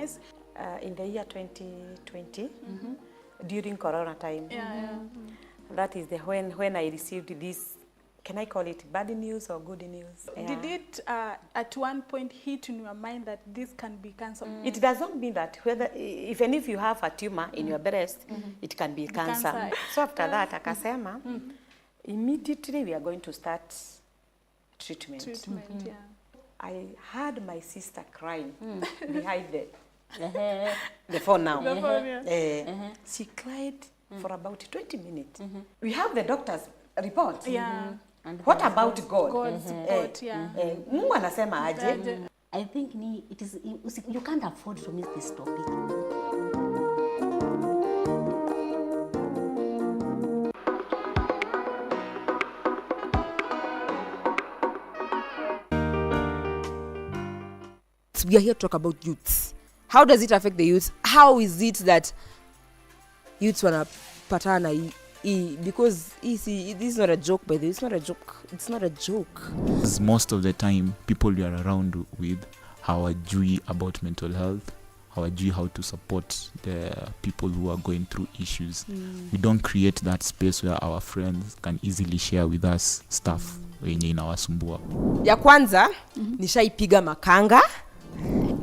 awareness in the year 2020 during Corona time. That is when I received this. Can I call it bad news or good news? Did it at one point hit in your mind that this can be cancer? It does not mean that even if you have a tumor in your breast, it can be cancer. So after that, akasema, immediately we are going to start treatment. I heard my sister crying behind the phone now. She cried for about 20 minutes. We have the doctor's report. And what about God? God's report, Mungu anasema aje? I think it is, you can't afford to miss this topic. We are here to talk about youths. How does it affect the youths? How is it that youths wanapatana because this is not a joke, by the way. It's not a joke. It's not a joke. Most of the time, people we are around with hawajui about mental health, hawajui how to support the people who are going through issues. We don't create that space where our friends can easily share with us stuff wenye inawasumbua. Ya kwanza, nishaipiga makanga.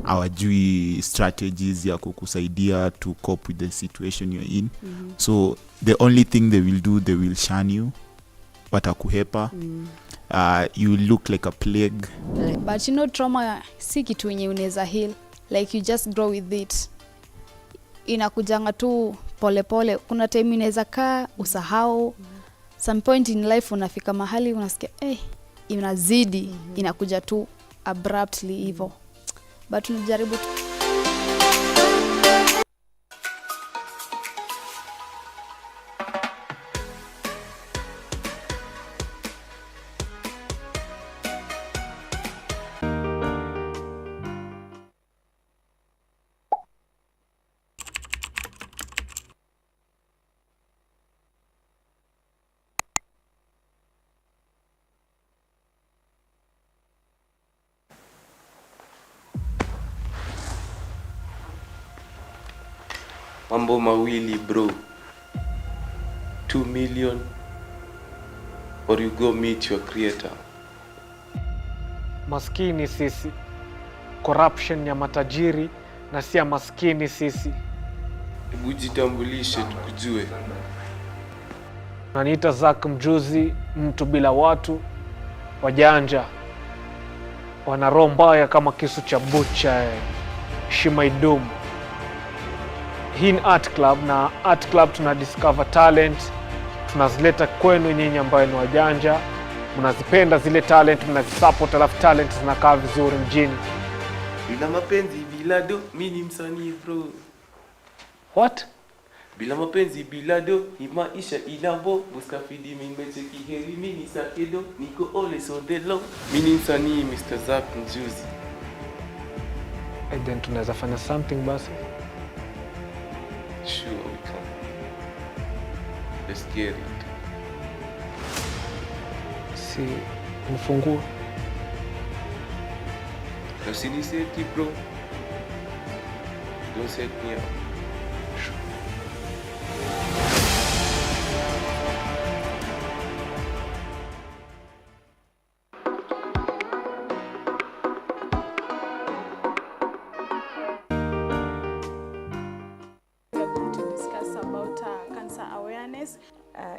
Hawajui strategies ya kukusaidia to cope with the situation you're in. So the only thing they will do, they will shun you, watakuhepa. You look like a plague. But you know, trauma si kitu yenye unaweza heal, like you just grow with it. Inakujanga tu pole pole. Kuna time inaweza kaa usahau. Some point in life unafika mahali unasikia inazidi, inakuja tu abruptly hivyo. But tunajaribu tu. Mambo mawili bro, 2 million or you go meet your creator. Maskini sisi, corruption ya matajiri na si ya maskini sisi. Hebu jitambulishe tukujue. Naniita Zak mjuzi, mtu bila watu, wajanja, wana roho mbaya kama kisu cha bucha, heshima idumu. Hii ni Art Club, na Art Club tuna discover talent, tunazileta kwenu nyinyi ambayo ni wajanja, mnazipenda zile talent, mnazisupport, alafu talent zinakaa vizuri mjini. Bila mapenzi bila do, mimi ni msanii bro. What? Bila mapenzi bila do, ni maisha ilambo, muskafidi mimecheki heri mimi sakedo, niko always on the low. Mimi ni msanii Mr. Zak mjuzi. And then tunaweza fanya something basi. Sure we can. Let's get it. Si mfungue. No siniseti bro. Don't set me up.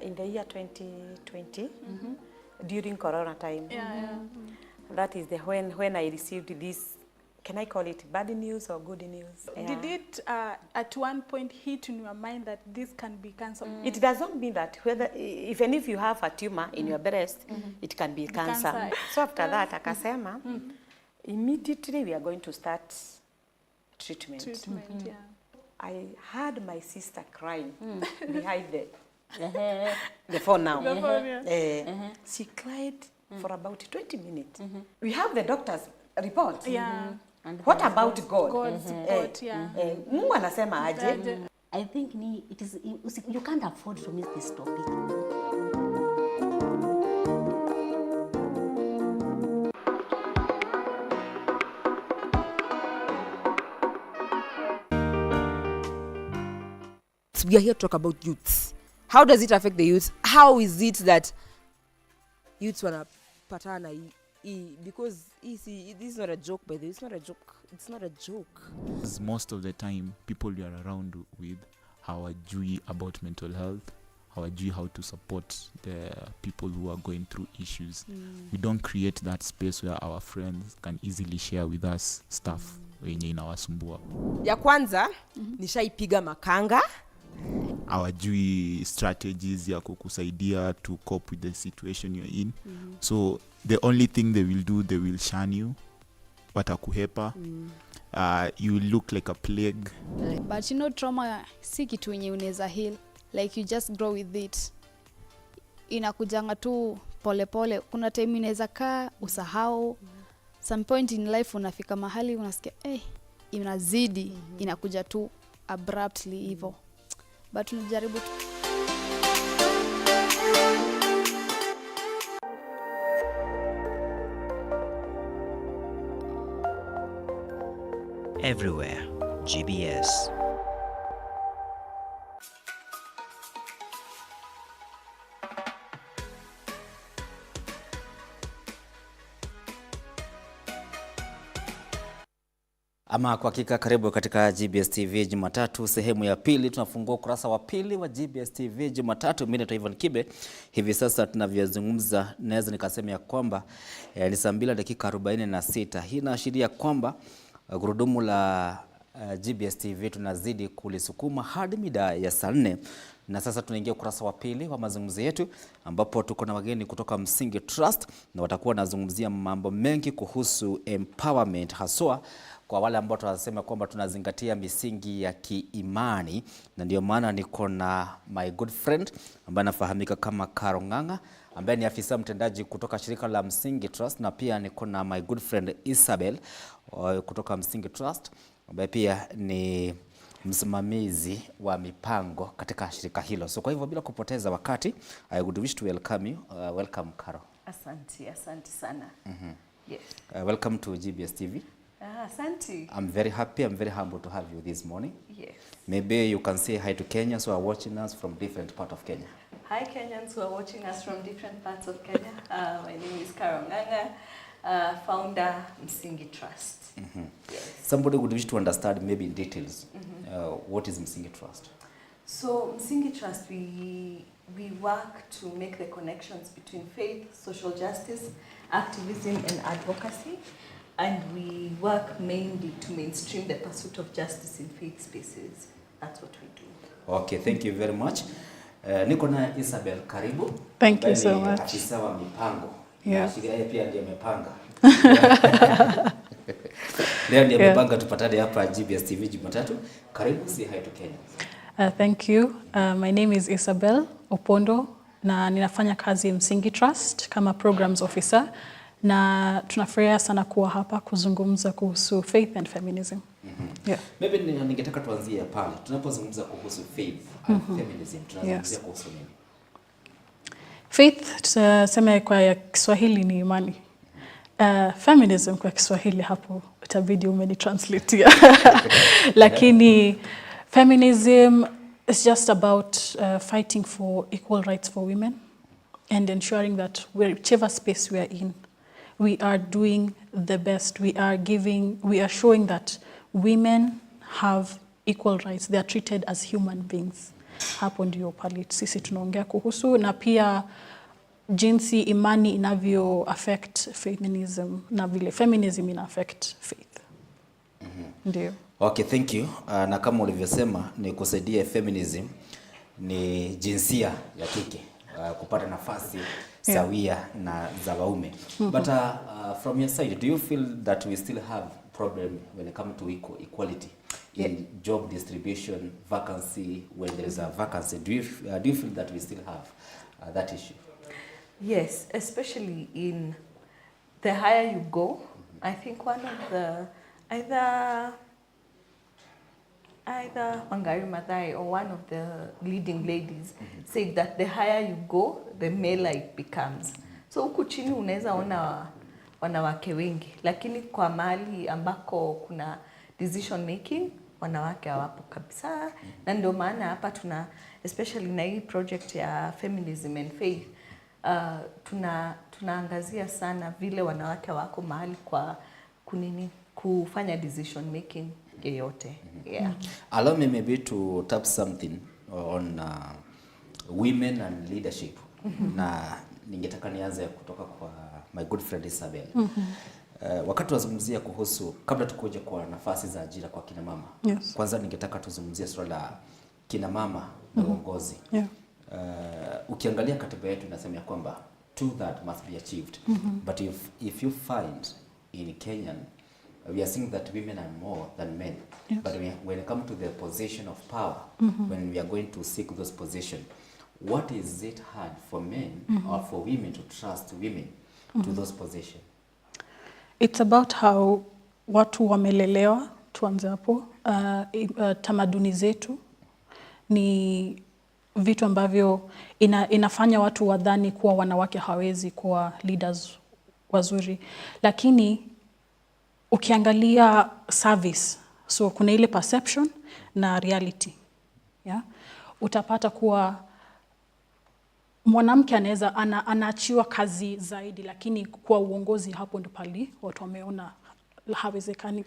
In the year 2020 during Corona time. That is when I received this. Can I call it bad news or good news? Did it at one point hit in your mind that this can be cancer? It does not mean that even if you have a tumor in your breast, it can be cancer. So after that, akasema, immediately we are going to start treatment. I heard my sister crying behind the phone now. She cried for about 20 minutes. We have the doctor's report. And what about God? God's report, Mungu anasema aje? I think it is, you can't afford to miss this topic. youths. We are here to talk about youths. How does it affect the youth? How is it that youths wanapatana because this is not a joke, by the way. It's not a joke. It's not a joke. Most of the time, people you are around with hawajui about mental health, hawajui how to support the people who are going through issues. We don't create that space where our friends can easily share with us stuff wenye inawasumbua. Ya kwanza, nishaipiga makanga. Hawajui strategies ya kukusaidia to cope with the situation you're in. So the only thing they will do, they will shun you, watakuhepa. You look like a plague. But you know, trauma si kitu yenye unaweza heal, like you just grow with it. Inakujanga tu pole pole. Kuna time inaweza kaa usahau. Some point in life unafika mahali unasikia inazidi, inakuja tu abruptly hivyo. But tunajaribu tu. Everywhere, GBS. Ama kwa hakika karibu katika GBS TV Jumatatu sehemu ya pili. Tunafungua ukurasa wa pili wa GBS TV Jumatatu. Mimi ni Ivan Kibe. Hivi sasa tunavyozungumza naweza nikasema ya kwamba ni saa 2:46. Hii inaashiria kwamba gurudumu la GBS TV tunazidi kulisukuma hadi mida ya saa 4. Na sasa tunaingia ukurasa wa pili wa mazungumzo yetu ambapo tuko na wageni kutoka Msingi Trust na watakuwa wanazungumzia mambo mengi kuhusu empowerment, haswa kwa wale ambao tunasema kwamba tunazingatia misingi ya kiimani. Na ndio maana niko na my good friend ambaye anafahamika kama Karo Ng'ang'a ambaye ni afisa mtendaji kutoka shirika la Msingi Trust, na pia niko na my good friend Isabel kutoka Msingi Trust ambaye pia ni msimamizi wa mipango katika shirika hilo. So kwa hivyo bila kupoteza wakati, I would wish to welcome you. Welcome Karo. Asante sana. Yes. Welcome to GBS TV. Asante. I'm very happy, I'm very humble to have you this morning. Yes. Maybe you can say hi to Kenyans who are watching us from different parts of Kenya. Hi Kenyans who are watching us from different parts of Kenya. My name is Karo Ng'ang'a, founder Msingi Trust. Yes. Somebody would wish to understand maybe in details what is Msingi Trust. So Msingi Trust, we work to make the connections between faith, social justice, activism and advocacy. And we work mainly to mainstream the pursuit of justice in faith spaces. That's what we do. Okay, thank you very much. Niko na Isabel, karibu. Thank you so much. Afisa wa mipango. Yes. Yeye pia ndiye amepanga. Leo ndiye amepanga tupatane hapa GBS TV Jumatatu. Karibu, say hi to Kenya. Thank you. My name is Isabel Opondo na ninafanya kazi Msingi Trust kama programs officer. Na tunafurahia sana kuwa hapa kuzungumza kuhusu faith and feminism. Yeah. Maybe ningetaka tuanzie pale. Tunapozungumza kuhusu faith and feminism, tunazungumzia kuhusu nini? Faith tuseme kwa Kiswahili ni imani. Feminism kwa Kiswahili hapo itabidi umenitranslate. Lakini feminism is just about fighting for equal rights for women and ensuring that whichever space we are in, we are doing the best. We are showing that women have equal rights. They are treated as human beings. Hapo ndio pale sisi tunaongea kuhusu, na pia jinsi imani inavyo affect feminism na vile feminism ina affect faith. Ndio. Okay, thank you. Na kama ulivyosema ni kusaidia feminism ni jinsia ya kike kupata nafasi sawia na za waume. But from your side, do you feel that we still have problem when it comes to equality in job distribution, vacancy, when there is a vacancy? Do you feel that we still have that issue? Yes, especially in the higher you go. I think one of the either Wangari Maathai or one of the leading ladies said that the higher you go, the male it becomes. So huku chini unaweza ona wanawake wengi, lakini kwa mahali ambako kuna decision making, wanawake hawapo kabisa, na ndio maana hapa tuna especially na hii project ya Feminism and Faith tunaangazia sana vile wanawake wako mahali kwa kufanya decision making yoyote. Yeah. Allow me maybe to tap something on women and leadership. Na ningetaka nianze kutoka kwa my good friend Isabel. Wakati tunazungumzia kuhusu, kabla tukuje kwa nafasi za ajira kwa kina mama, kwanza ningetaka tuzungumzie swala la kina mama na uongozi. Ukiangalia katiba yetu inasema kwamba 2/3 must be achieved. But if you find in Kenya, we are seeing that women are more than men. But when it comes to the position of power, when we are going to seek those positions, what is it hard for men or for women to trust women to those positions? It's about how watu wamelelewa, tuanze hapo. Tamaduni zetu ni vitu ambavyo inafanya watu wadhani kuwa wanawake hawezi kuwa leaders wazuri. Lakini ukiangalia service, so kuna ile perception na reality. Yeah? Utapata kuwa mwanamke anaweza anaachiwa kazi zaidi, lakini kwa uongozi hapo ndo pali watu wameona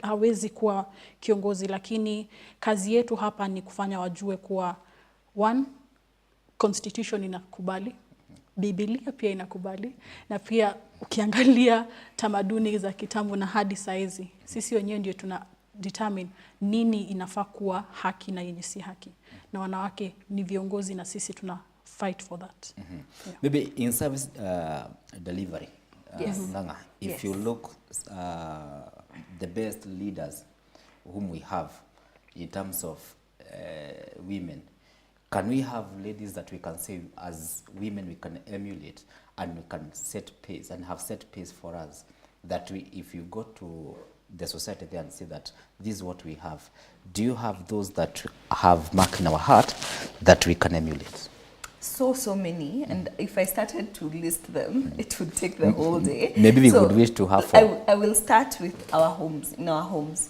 hawezi kuwa kiongozi. Lakini kazi yetu hapa ni kufanya wajue kuwa one, constitution inakubali, Biblia pia inakubali, na pia ukiangalia tamaduni za kitambo na hadi saizi, sisi wenyewe ndio tuna determine nini inafaa kuwa haki na yenye si haki, na wanawake ni viongozi na sisi tuna fight for that. Maybe in service delivery, Nanga, if you look the best leaders whom we have in terms of women, can we have ladies that we can say as women we can emulate and we can set pace and have set pace for us, that we, if you go to the society there and say that this is what we have, do you have those that have marked in our heart that we can emulate? So many, and if I started to list them, it would take the whole day. Maybe we would wish to have four. I will start with our homes. In our homes,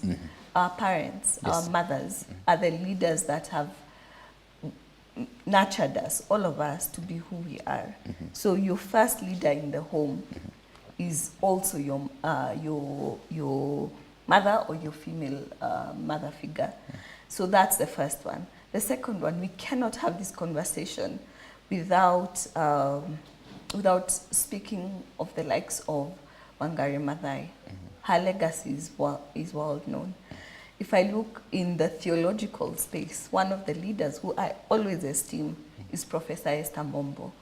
our parents, our mothers are the leaders that have nurtured us, all of us, to be who we are. So your first leader in the home is also your mother or your female mother figure. So that's the first one. The second one, we cannot have this conversation without speaking of the likes of Wangari Maathai. Her legacy is well known. If I look in the theological space, one of the leaders who I always esteem is Professor Esther Mbombo,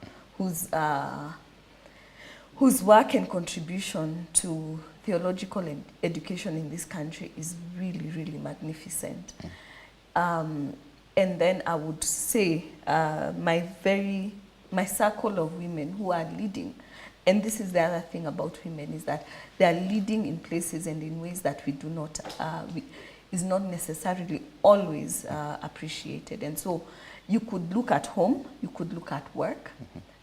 whose work and contribution to theological education in this country is really, really magnificent. And then I would say my circle of women who are leading, and this is the other thing about women, is that they are leading in places and in ways that we do not, is not necessarily always appreciated. And so you could look at home, you could look at work,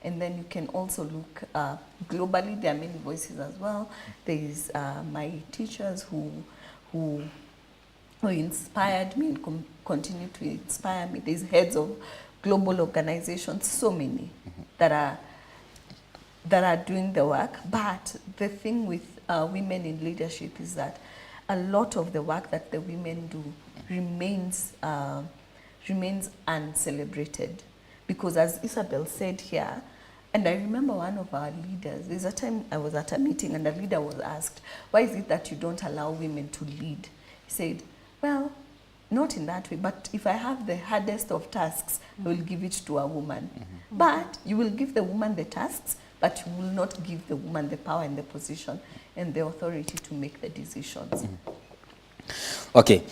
and then you can also look globally. There are many voices as well. There is my teachers who inspired me and continue to inspire me. There's heads of global organizations, so many that are doing the work. But the thing with women in leadership is that a lot of the work that the women do remains uncelebrated. Because as Isabel said here, and I remember one of our leaders, there's a time I was at a meeting and a leader was asked, why is it that you don't allow women to lead? He said, well, not in that way, but if I have the hardest of tasks, I will give it to a woman. But you will give the woman the tasks, but you will not give the woman the power and the position and the authority to make the decisions. Okay,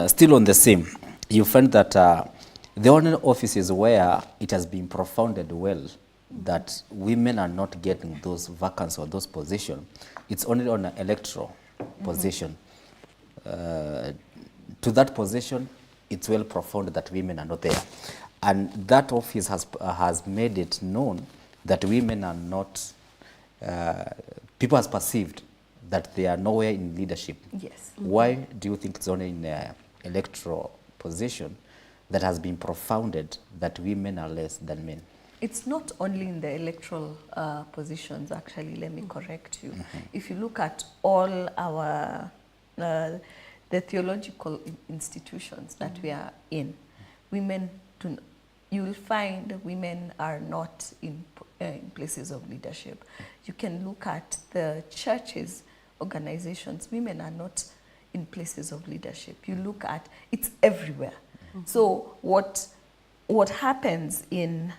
still on the same, you find that the only offices where it has been profounded well that women are not getting those vacancies or those positions, it's only on an electoral position. To that position, it's well profound that women are not there. And that office has made it known that women are not, people has perceived that they are nowhere in leadership. Yes. Why do you think it's only in electoral position that has been propounded that women are less than men? It's not only in the electoral positions, actually, let me correct you. If you look at all our, the theological institutions that we are in, women, you will find women are not in places of leadership. You can look at the churches, organizations, women are not in places of leadership. You look at, it's everywhere. So what happens in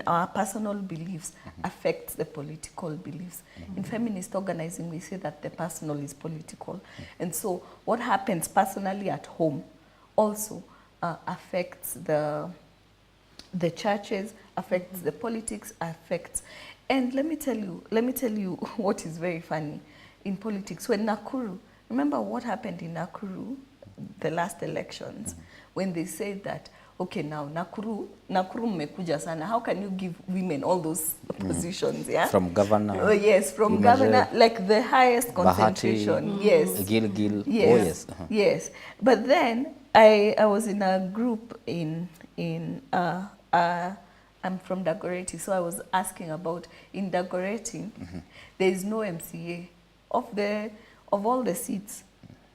our personal beliefs affects the political beliefs. In feminist organizing, we say that the personal is political. And so what happens personally at home also affects the churches, affects the politics, affects. And let me tell you what is very funny in politics. When Nakuru, remember what happened in Nakuru, the last elections, when they said that, okay, now Nakuru mmekuja sana. How can you give women all those positions? Yeah, from governor. Oh yes, from governor, like the highest concentration. Bahati, yes, Gilgil. yes, Oh yes. yes. But then I was in a group in I'm from Dagoretti, so I was asking about in Dagoretti, there is no MCA of all the seats.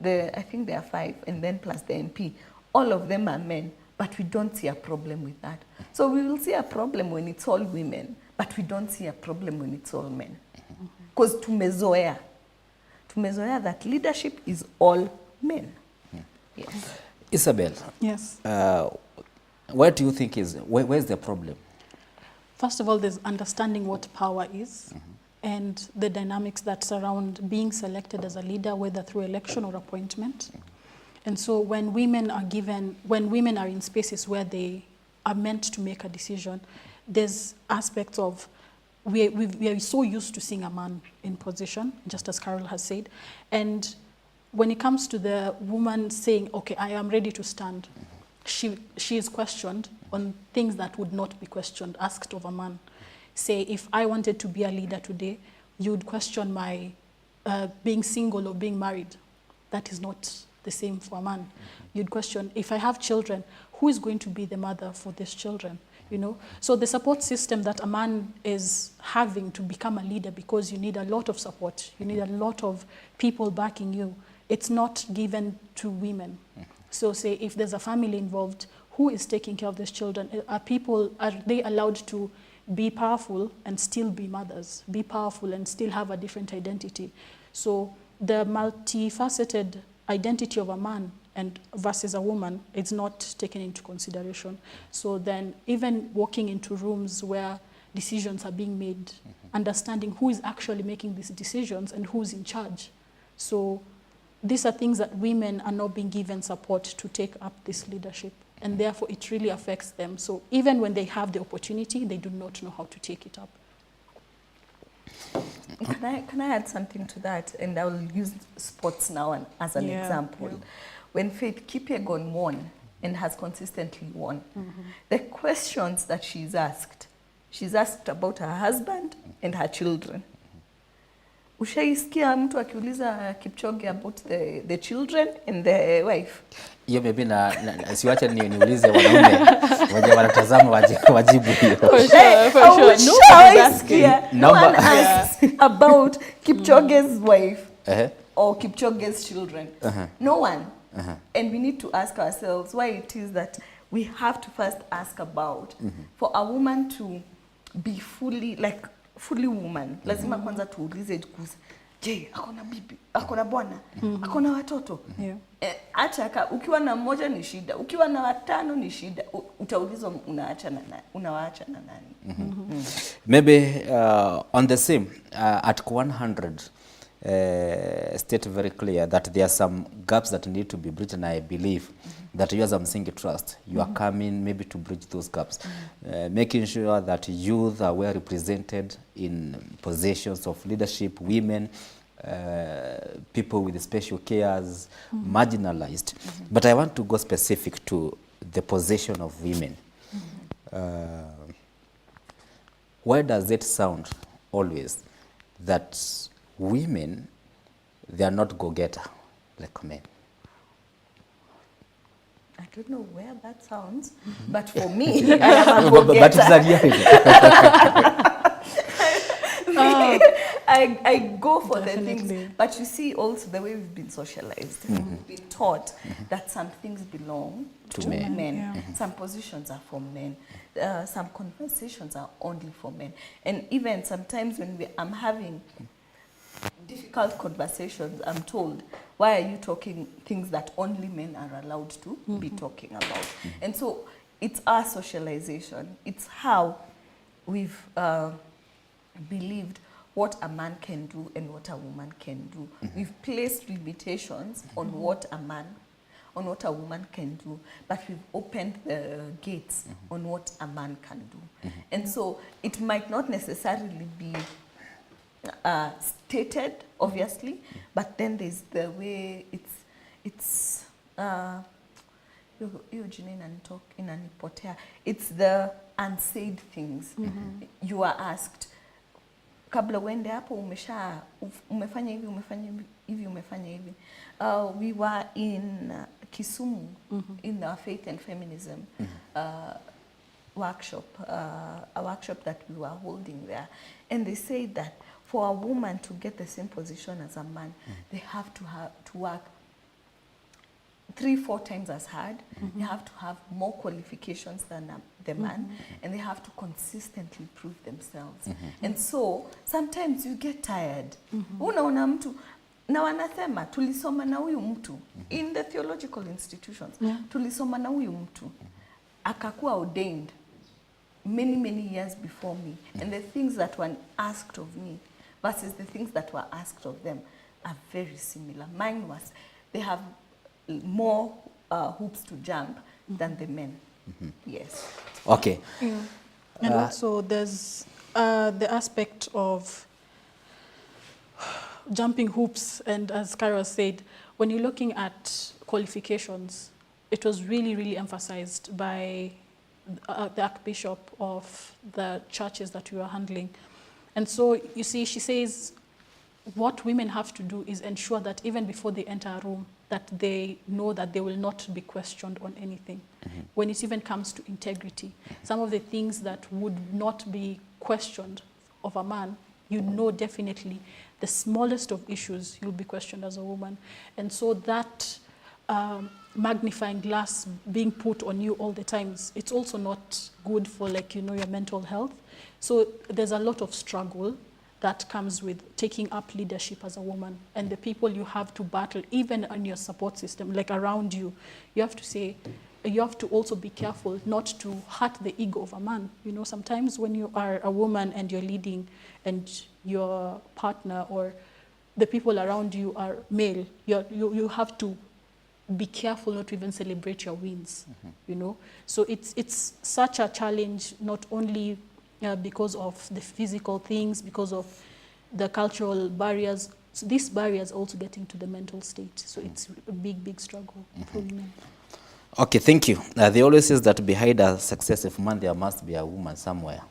I think there are 5, and then plus the MP. All of them are men. But we don't see a problem with that. So we will see a problem when it's all women, but we don't see a problem when it's all men. Because tumezoea that leadership is all men. Yes. Isabel. Yes. What do you think where's the problem? First of all, there's understanding what power is and the dynamics that surround being selected as a leader, whether through election or appointment. And so when women are in spaces where they are meant to make a decision, there's aspects of, we are so used to seeing a man in position, just as Carol has said. And when it comes to the woman saying, okay, I am ready to stand, she is questioned on things that would not be questioned, asked of a man. Say, if I wanted to be a leader today, you would question my being single or being married. That is not the same for a man. You'd question, if I have children, who is going to be the mother for these children? You know, so the support system that a man is having to become a leader, because you need a lot of support, you need a lot of people backing you, it's not given to women. So say if there's a family involved, who is taking care of these children? Are they allowed to be powerful and still be mothers, be powerful and still have a different identity? So the multifaceted identity of a man and versus a woman, it's not taken into consideration. So then even walking into rooms where decisions are being made, understanding who is actually making these decisions and who's in charge. So these are things that women are not being given support to take up this leadership, and therefore it really affects them. So even when they have the opportunity, they do not know how to take it up. Can I add something to that? And I will use sports now as an example. Yeah. When Faith Kipyegon won and has consistently won, the questions that she's asked about her husband and her children. Ushaisikia mtu akiuliza Kipchoge about the children and the wife? Hiyo maybe siwache niulize wanaume waje wanatazama wajibu hiyo. For sure. No one asks about Kipchoge's wife or Kipchoge's children. No one. And we need to ask ourselves why it is that we have to first ask about, for a woman to be fully woman, lazima kwanza tuulize kuhusu, je, akona bibi, akona bwana, akona watoto. Acha ukiwa na mmoja ni shida, ukiwa na watano ni shida, utaulizwa unawaacha na nani. Maybe on the same, at 100, state very clear that there are some gaps that need to be bridged, and I believe that you as a Msingi Trust, you are coming maybe to bridge those gaps, making sure that youth are well represented in positions of leadership, women, people with special cares, marginalized. But I want to go specific to the position of women. Why does it sound always that women, they are not go-getter like men? I don't know where that sounds, but for me, I am a But it's a reality. I go for the Definitely. things, but you see also the way we've been socialized. We've been taught that some things belong to men. Yeah. Some positions are for men. Some conversations are only for men. And even sometimes when I'm having difficult conversations, I'm told, why are you talking things that only men are allowed to be talking about? And so it's our socialization. It's how we've believed what a man can do and what a woman can do. We've placed limitations on what a man, on what a woman can do, but we've opened the gates on what a man can do. And so it might not necessarily be stated, obviously, but then there's the way it's it's the unsaid things. You are asked, kabla uende hapo umefanya hivi, umefanya hivi. We were in Kisumu in our Faith and Feminism workshop, a workshop that we were holding there, and they said that for a woman to get the same position as a man, they have to work 3-4 times as hard. They have to have more qualifications than the man, and they have to consistently prove themselves. And so sometimes you get tired. Unaona mtu na wanasema tulisoma na huyu mtu in the theological institutions. Tulisoma na huyu mtu akakuwa ordained many years before me, and the things that were asked of me versus the things that were asked of them are very similar. Mine was, they have more hoops to jump than the men. Yes. Okay. Yeah. And also there's the aspect of jumping hoops, and as Kara said, when you're looking at qualifications, it was really emphasized by the Archbishop of the churches that we were handling. And so you see, she says what women have to do is ensure that even before they enter a room, that they know that they will not be questioned on anything. When it even comes to integrity, some of the things that would not be questioned of a man, you know definitely the smallest of issues you'll be questioned as a woman. And so that magnifying glass being put on you all the times, it's also not good for, like, you know, your mental health. So there's a lot of struggle that comes with taking up leadership as a woman, and the people you have to battle, even on your support system, like around you, you have to say, you have to also be careful not to hurt the ego of a man. You know, sometimes when you are a woman and you're leading and your partner or the people around you are male, you have to be careful not to even celebrate your wins, you know. So it's such a challenge, not only because of the physical things, because of the cultural barriers. So these barriers also getting to the mental state. So it's a big struggle for women. Okay, thank you. They always says that behind a successive man, there must be a woman somewhere.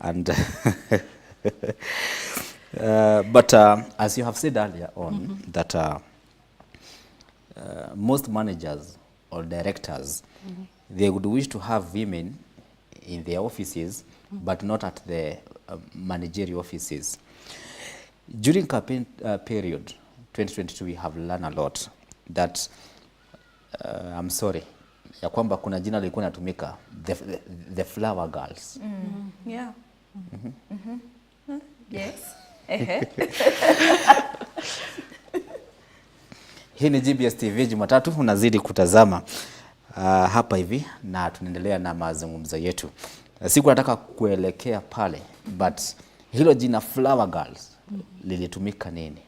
And but as you have said earlier on, that most managers or directors, they would wish to have women in their offices, but not at the managerial offices. During campaign period 2022, we have learned a lot that I'm sorry, ya kwamba kuna jina lilikuwa natumika, the flower girls. Yeah. Yes. Hii ni GBS TV Jumatatu, unazidi kutazama hapa hivi na tunaendelea na mazungumzo yetu. Siku nataka kuelekea pale, but hilo jina flower girls lilitumika nini?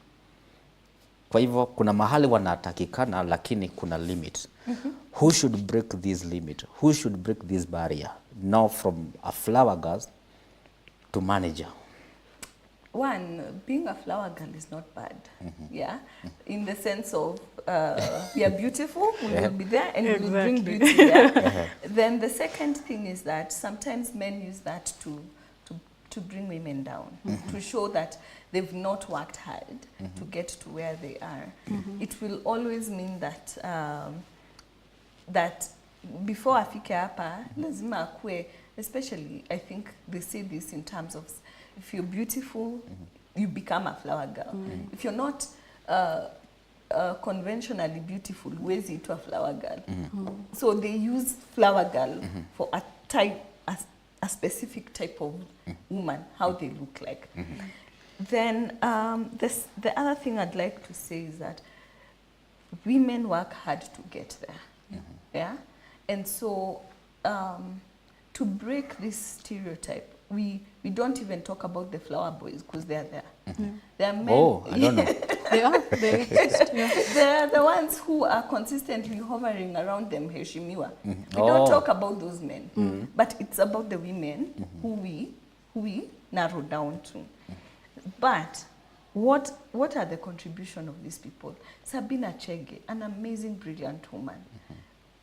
Kwa hivyo kuna mahali wanatakikana, lakini kuna limit. Who should break this limit? Who should break this barrier? Now from a flower girl to manager. One, being a flower girl is not bad, yeah, in the sense of we are beautiful, we will be there, and we will bring beauty there. Then the second thing is that sometimes men use that to bring women down, to show that they've not worked hard to get to where they are. It will always mean that that before afike hapa lazima akue, especially I think they say this in terms of if you're beautiful you become a flower girl. If you're not conventionally beautiful, huwezi itwa flower girl. So they use flower girl for a type, a specific type of woman, how they look like. Then the other thing I'd like to say is that women work hard to get there. Yeah, and so to break this stereotype, we don't even talk about the flower boys because they are there. They are men. Oh, I don't know. They exist. Yeah. They're the ones who are consistently hovering around them, heshimiwa. We Oh. don't talk about those men, but it's about the women who we narrow down to. But what are the contribution of these people? Sabina Chege, an amazing, brilliant woman,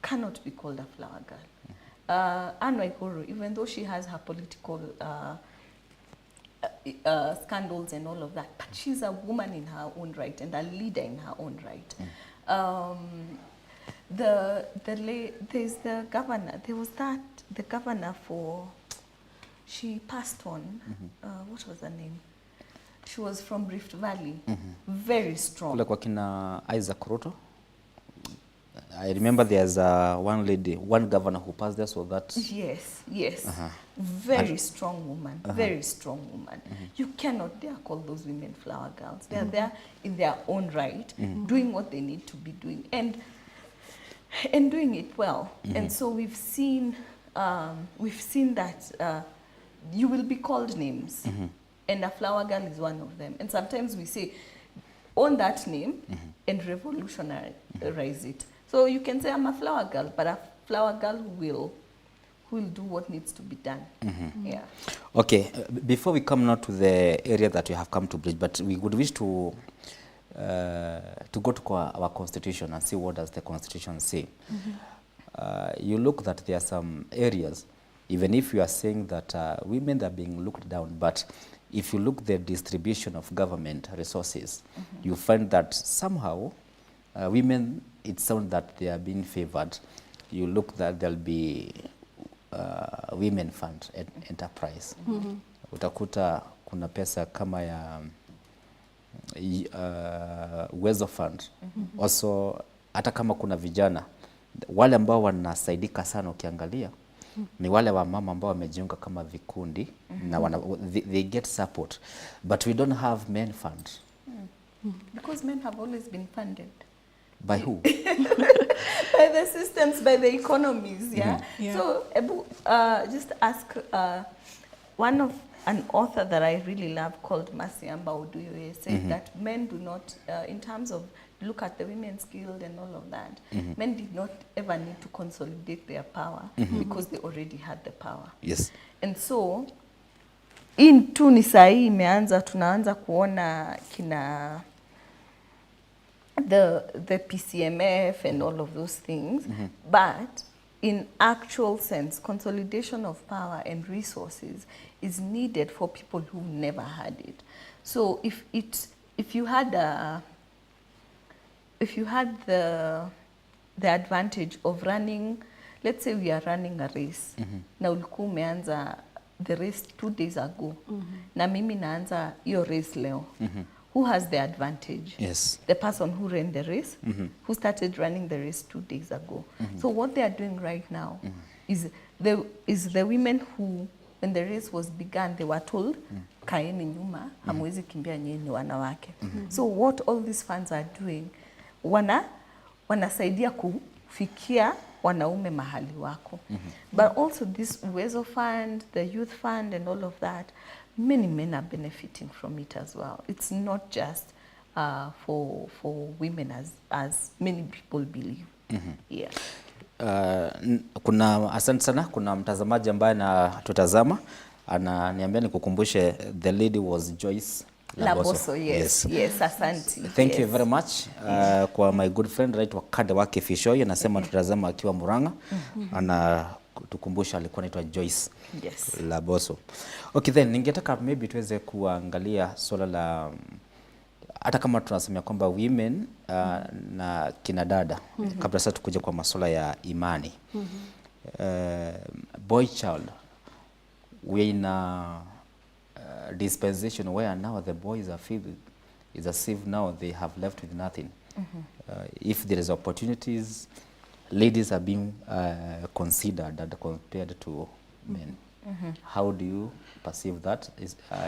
cannot be called a flower girl. Anne Waiguru, even though she has her political scandals and all of that, but she's a woman in her own right and a leader in her own right. There's the governor. There was the governor for. She passed on. What was her name? She was from Rift Valley. Very strong. Kule kwa kina Isaac Ruto. I remember there's one governor who passed there, so that. Yes. Very strong woman. Very strong woman. You cannot dare call those women flower girls. They are there in their own right, doing what they need to be doing, and doing it well. And so we've seen that you will be called names, and a flower girl is one of them. And sometimes we say, own that name and revolutionize it. So you can say I'm a flower girl, but a flower girl who will do what needs to be done. Yeah. Okay, before we come now to the area that we have come to bridge, but we would wish to go to our constitution and see what does the constitution say. You look that there are some areas, even if you are saying that women are being looked down, but if you look the distribution of government resources, you find that somehow women, it sounds that they are being favored. You look that there'll be women fund enterprise. Utakuta kuna pesa kama ya Uwezo fund. Also hata kama kuna vijana wale ambao wanasaidika sana ukiangalia ni wale wa mama ambao wamejiunga kama vikundi na they get support, but we don't have men fund. Because men have always been funded. By who? By the systems, by the economies, yeah? So, just ask an author that I really love called Masiamba Oduyoye said that men do not, in terms of look at the Women's Guild and all of that, men did not ever need to consolidate their power because they already had the power. Yes. And so, in tu sahi imeanza tunaanza kuona kina the PCMF and all of those things, but in actual sense, consolidation of power and resources is needed for people who never had it. So if you had the advantage of running, let's say we are running a race, na ulikuwa umeanza the race 2 days ago, na mimi naanza hiyo race leo. Who has the advantage? Yes. The person who ran the race, who started running the race 2 days ago. So what they are doing right now is the women who, when the race was begun, they were told, kaeni nyuma, hamwezi kimbia nyinyi ni wanawake. So what all these funds are doing, wanasaidia kufikia wanaume mahali wako. But also this Uwezo fund, the youth fund and all of that, many men are benefiting from it as well. It's not just for women as many people believe. Yeah. Asante sana, kuna mtazamaji ambaye tutazama ananiambia nikukumbushe the lady was Joyce Laboso. Yes, asante. Thank you very much. Kwa my good friend right wakade wake Fishoy anasema tutazama akiwa Murang'a. Tukumbusha alikuwa anaitwa Joyce Laboso. Okay, then ningetaka maybe tuweze kuangalia swala la hata kama tunasemea kwamba women na kina dada kabla sasa tukuje kwa masuala ya imani. Boy child, we're in a dispensation where now the boys are feel is as if now they have left with nothing. If there is opportunities, ladies are being considered and compared to men. How do you perceive that,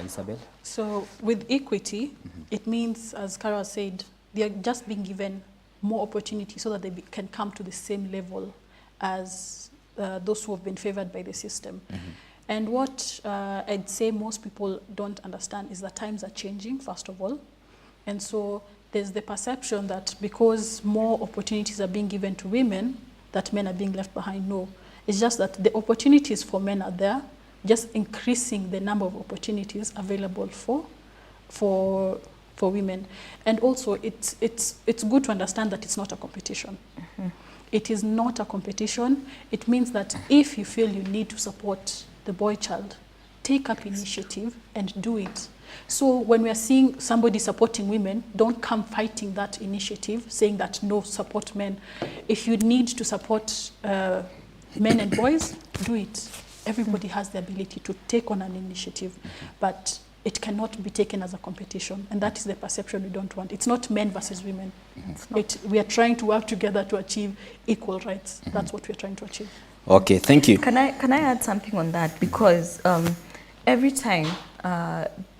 Isabel? So with equity, it means, as Kara said, they are just being given more opportunity so that they can come to the same level as those who have been favored by the system. And what I'd say most people don't understand is that times are changing, first of all. And so there's the perception that because more opportunities are being given to women, that men are being left behind. No, it's just that the opportunities for men are there, just increasing the number of opportunities available for women. And also it's good to understand that it's not a competition. It is not a competition. It means that if you feel you need to support the boy child, take up initiative and do it. So when we are seeing somebody supporting women, don't come fighting that initiative, saying that no, support men. If you need to support men and boys, do it. Everybody has the ability to take on an initiative, but it cannot be taken as a competition. And that is the perception we don't want. It's not men versus women. We are trying to work together to achieve equal rights. That's what we are trying to achieve. Okay, thank you. Can I add something on that? Because every time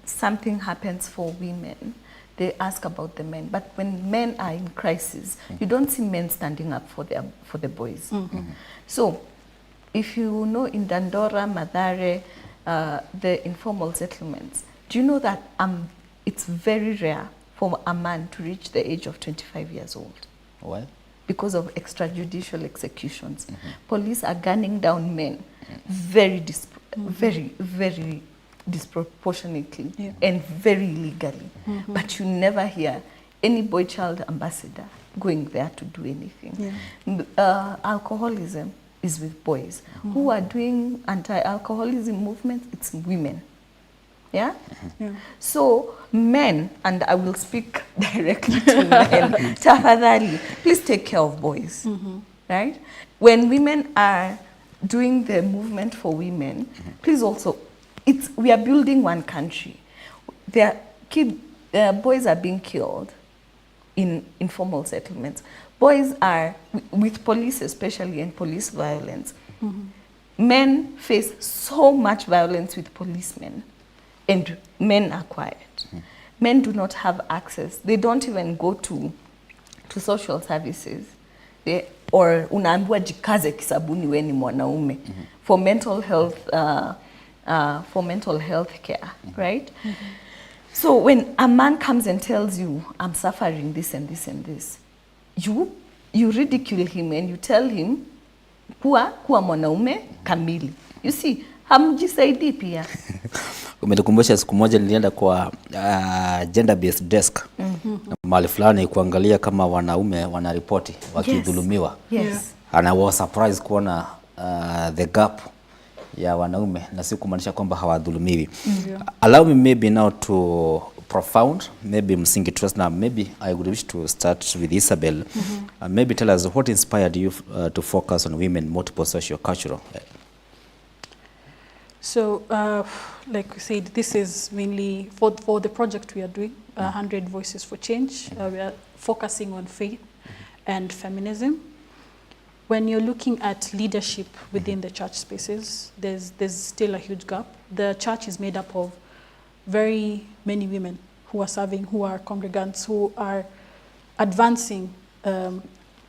something happens for women, they ask about the men. But when men are in crisis, you don't see men standing up for the boys. So if you know in Dandora, Madare, the informal settlements, do you know that it's very rare for a man to reach the age of 25 years old? Why? Because of extrajudicial executions. Police are gunning down men very, very disproportionately and very illegally. But you never hear any boy child ambassador going there to do anything. Alcoholism is with boys. Who are doing anti-alcoholism movements? It's women. Yeah? So men, and I will speak directly to men, tafadhali, please take care of boys. Right? When women are doing the movement for women, please also, we are building one country. Boys are being killed in informal settlements. Boys are, with police especially, and police violence. Men face so much violence with policemen, and men are quiet. Men do not have access. They don't even go to social services. Or unaambiwa jikaze kisabuni we ni mwanaume for mental health care, right? So when a man comes and tells you, I'm suffering this and this and this, you ridicule him and you tell him kuwa mwanaume kamili. You see, hamjisaidi pia. Umenikumbusha siku moja nilienda kwa gender based desk mahali fulani kuangalia kama wanaume wanaripoti wakidhulumiwa. And I was surprised kuona the gap ya wanaume, na si kumaanisha kwamba hawadhulumiwi. Allow me maybe now to profound, maybe msingi trust. Now maybe I would wish to start with Isabel. Maybe tell us what inspired you to focus on women, multiple socio-cultural. So, like we said, this is mainly for the project we are doing, 100 Voices for Change. We are focusing on faith and feminism. When you're looking at leadership within the church spaces, there's still a huge gap. The church is made up of very many women who are serving, who are congregants, who are advancing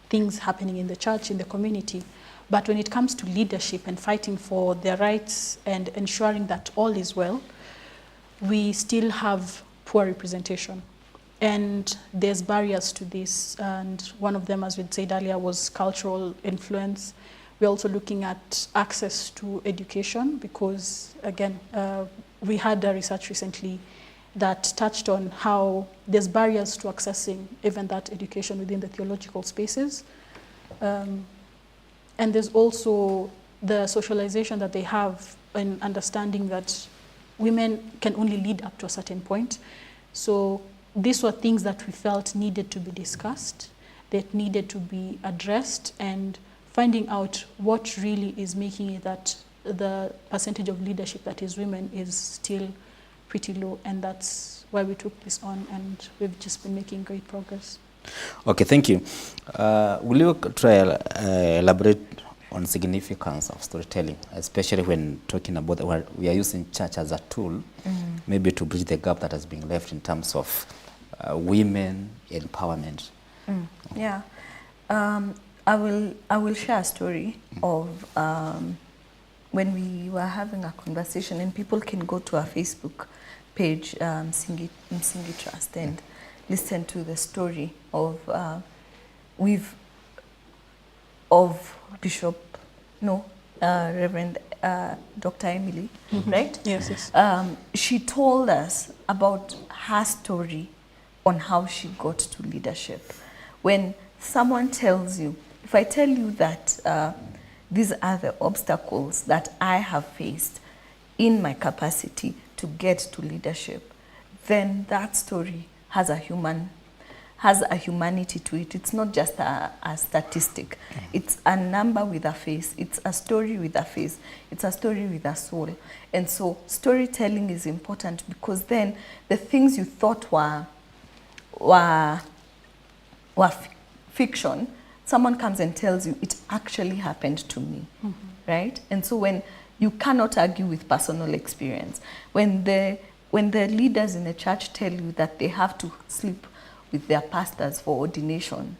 things happening in the church, in the community. But when it comes to leadership and fighting for their rights and ensuring that all is well, we still have poor representation. And there's barriers to this. And one of them, as we said earlier, was cultural influence. We're also looking at access to education because, again, we had a research recently that touched on how there's barriers to accessing even that education within the theological spaces. And there's also the socialization that they have in understanding that women can only lead up to a certain point. So these were things that we felt needed to be discussed, that needed to be addressed, and finding out what really is making it that the percentage of leadership that is women is still pretty low, and that's why we took this on, and we've just been making great progress. Okay, thank you. Will you try elaborate on significance of storytelling, especially when talking about we are using church as a tool, maybe to bridge the gap that has been left in terms of women empowerment? Yeah, I will share a story of when we were having a conversation, and people can go to our Facebook page, Msingi Trust, and listen to the story of Bishop, Reverend Dr. Emily, right? Yes, yes. She told us about her story on how she got to leadership. When someone tells you, if I tell you that these are the obstacles that I have faced in my capacity to get to leadership, then that story has a humanity to it. It's not just a statistic. It's a number with a face. It's a story with a face. It's a story with a soul. And so storytelling is important, because then the things you thought were fiction, someone comes and tells you it actually happened to me, right? And so when you cannot argue with personal experience, when the leaders in the church tell you that they have to sleep with their pastors for ordination,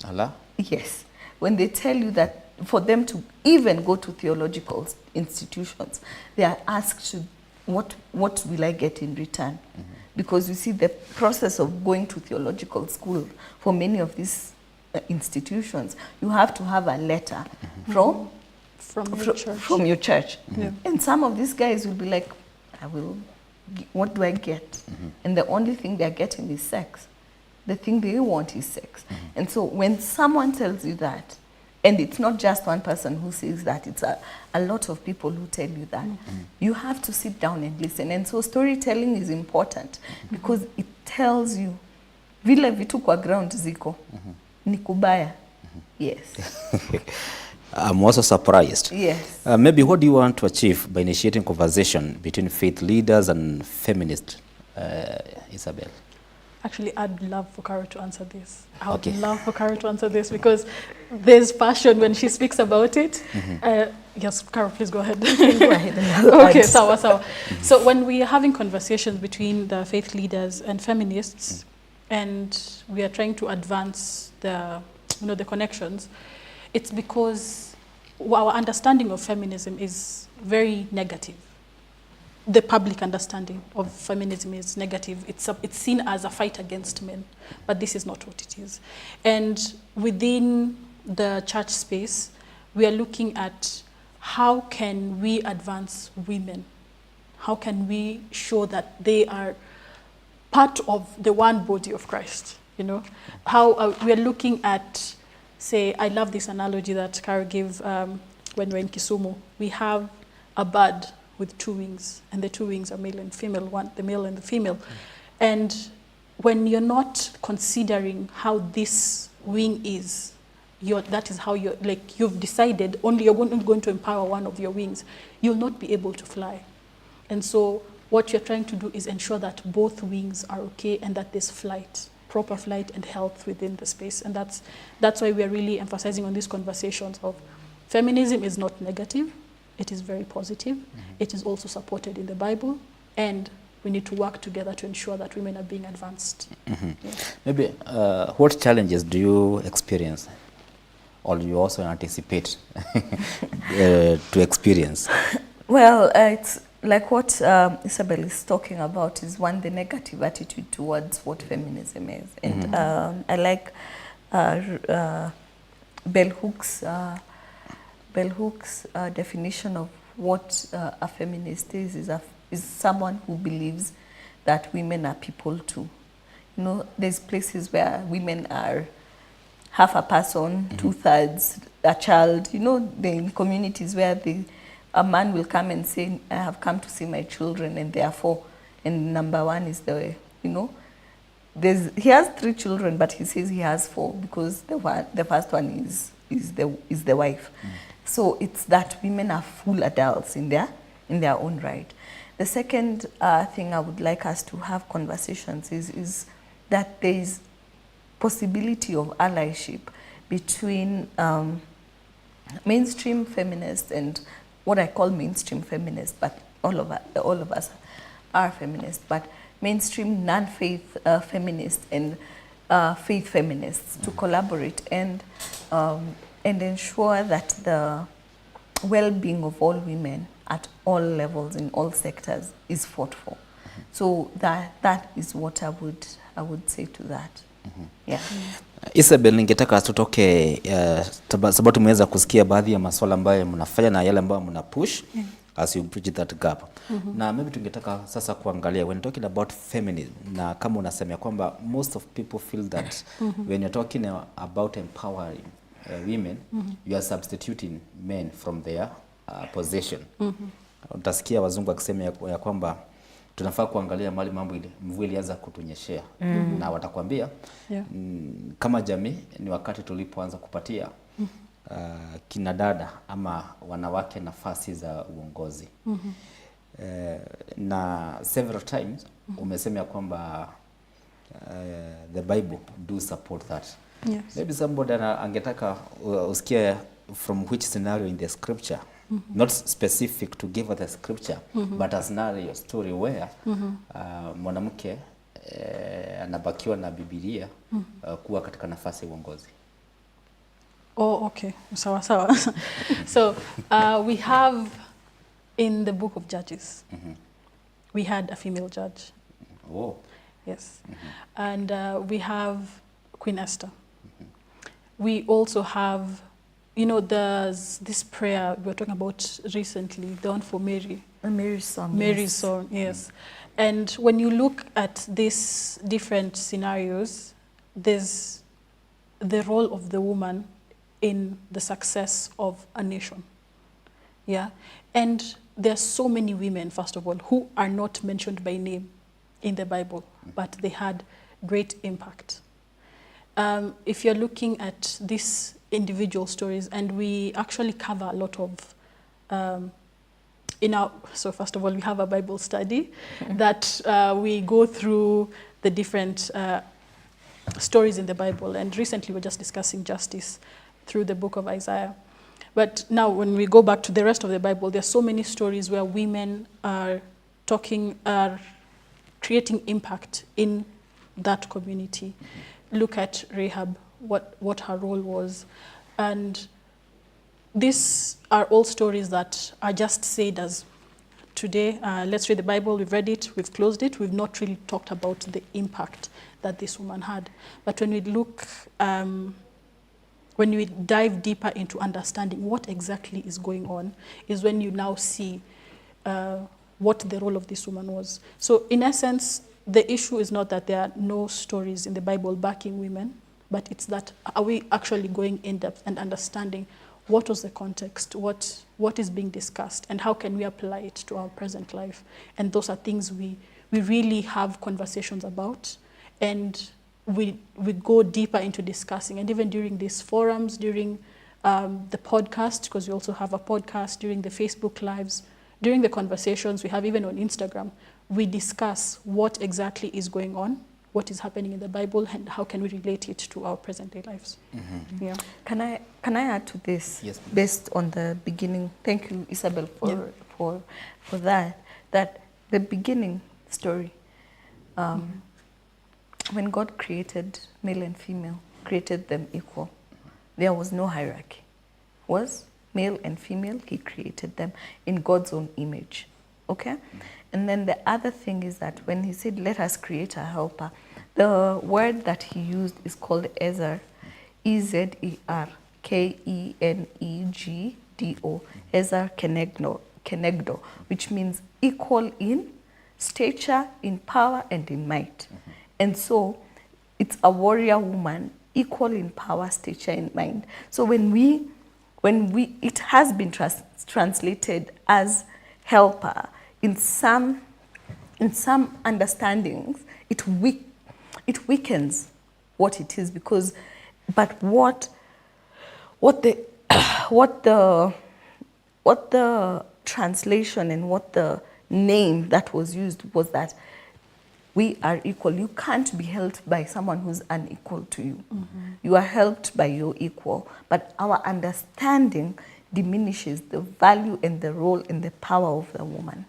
Allah? yes, when they tell you that for them to even go to theological institutions, they are asked to, what will I get in return? Because you see, the process of going to theological school for many of these institutions, you have to have a letter from your church. Yeah. And some of these guys will be like, what do I get? And the only thing they're getting is sex. The thing they want is sex. And so when someone tells you that, and it's not just one person who says that, it's a lot of people who tell you that, you have to sit down and listen. And so storytelling is important, because it tells you, vile vitu kwa ground ziko, ni kubaya. Yes. I'm also surprised. Yes. Maybe what do you want to achieve by initiating conversation between faith leaders and feminists, Isabel? Actually, I'd love for Kara to answer this. I would Okay. love for Kara to answer this, because there's passion when she speaks about it. Yes, Kara, please go ahead. Go ahead and I'll Okay, add. sawa. So when we are having conversations between the faith leaders and feminists, and we are trying to advance the connections, it's because our understanding of feminism is very negative. The public understanding of feminism is negative. It's seen as a fight against men, but this is not what it is. And within the church space, we are looking at how can we advance women? How can we show that they are part of the one body of Christ? How we are looking at, say, I love this analogy that Kara gave when we're in Kisumu. We have a bird with two wings, and the two wings are male and female, the male and the female. And when you're not considering how this wing is, that is how you've decided only you're going to empower one of your wings, you'll not be able to fly. And so what you're trying to do is ensure that both wings are okay, and that there's proper flight and health within the space. And that's why we're really emphasizing on these conversations of feminism is not negative. It is very positive. It is also supported in the Bible, and we need to work together to ensure that women are being advanced. Yes. Maybe what challenges do you experience, or do you also anticipate to experience? Well, it's like what Isabel is talking about is, one, the negative attitude towards what feminism is. And I like Bell Hook's definition of what a feminist is someone who believes that women are people too. There's places where women are half a person, 2/3 a child. The communities where a man will come and say, I have come to see my children, and therefore, and number one is he has 3 children, but he says he has 4 because the first one is the wife. So it's that women are full adults in their own right. The second thing I would like us to have conversations is that there is possibility of allyship between mainstream feminists and what I call mainstream feminists, but all of us are feminists, but mainstream non-faith feminists and faith feminists to collaborate and ensure that the well-being of all women at all levels in all sectors is fought for. So that is what I would say to that. Yeah. Isabel, ningetaka tutoke sababu tumeweza kusikia baadhi ya masuala ambayo mnafanya na yale ambayo mna push as you bridge that gap. Na maybe tungetaka sasa kuangalia when talking about feminism, na kama unasema kwamba most of people feel that when you're talking about empowering women, you are substituting men from their position. Utasikia wazungu wakisema ya kwamba tunafaa kuangalia mali mambo ile mvua ilianza kutunyeshea, na watakwambia kama jamii ni wakati tulipoanza kupatia kina dada ama wanawake nafasi za uongozi. Na several times umesema kwamba the Bible do support that. Yes. Maybe somebody angetaka usikie from which scenario in the scripture, not specific to give us the scripture, but a scenario story where mwanamke anabakiwa na Biblia kuwa katika nafasi ya uongozi. Oh, okay. Sawa sawa. So we have in the book of Judges, we had a female judge. Oh. Yes. And we have Queen Esther. We also have, you know, there's this prayer we were talking about recently, the one for Mary. Mary's song. Mary's song, yes. And when you look at these different scenarios, there's the role of the woman in the success of a nation. Yeah. And there are so many women, first of all, who are not mentioned by name in the Bible, but they had great impact. If you're looking at these individual stories, and we actually cover a lot of, so first of all, we have a Bible study that we go through the different stories in the Bible. And recently we're just discussing justice through the book of Isaiah. But now when we go back to the rest of the Bible, there's so many stories where women are creating impact in that community. Look at Rahab, what her role was. And these are all stories that are just said as today, let's read the Bible, we've read it, we've closed it, we've not really talked about the impact that this woman had. But when we look, when we dive deeper into understanding what exactly is going on, is when you now see what the role of this woman was. So in essence, the issue is not that there are no stories in the Bible backing women, but it's that are we actually going in depth and understanding what was the context, what is being discussed, and how can we apply it to our present life. And those are things we really have conversations about, and we go deeper into discussing. And even during these forums, during the podcast, because we also have a podcast, during the Facebook Lives, during the conversations we have even on Instagram, we discuss what exactly is going on, what is happening in the Bible, and how can we relate it to our present-day lives. Yeah. Can I add to this? Yes, please. Based on the beginning, thank you, Isabel, for that the beginning story, when God created male and female, created them equal, there was no hierarchy. Was male and female, he created them in God's own image. Okay? And then the other thing is that when he said, let us create a helper, the word that he used is called Ezer, E-Z-E-R, K-E-N-E-G-D-O, Ezer Kenegdo, which means equal in stature, in power, and in might. And so it's a warrior woman, equal in power, stature, and mind. So when it has been translated as helper, in some understandings, it weakens what it is, because but what the what the translation and what the name that was used was that we are equal. You can't be helped by someone who's unequal to you. You are helped by your equal, but our understanding diminishes the value and the role and the power of the woman.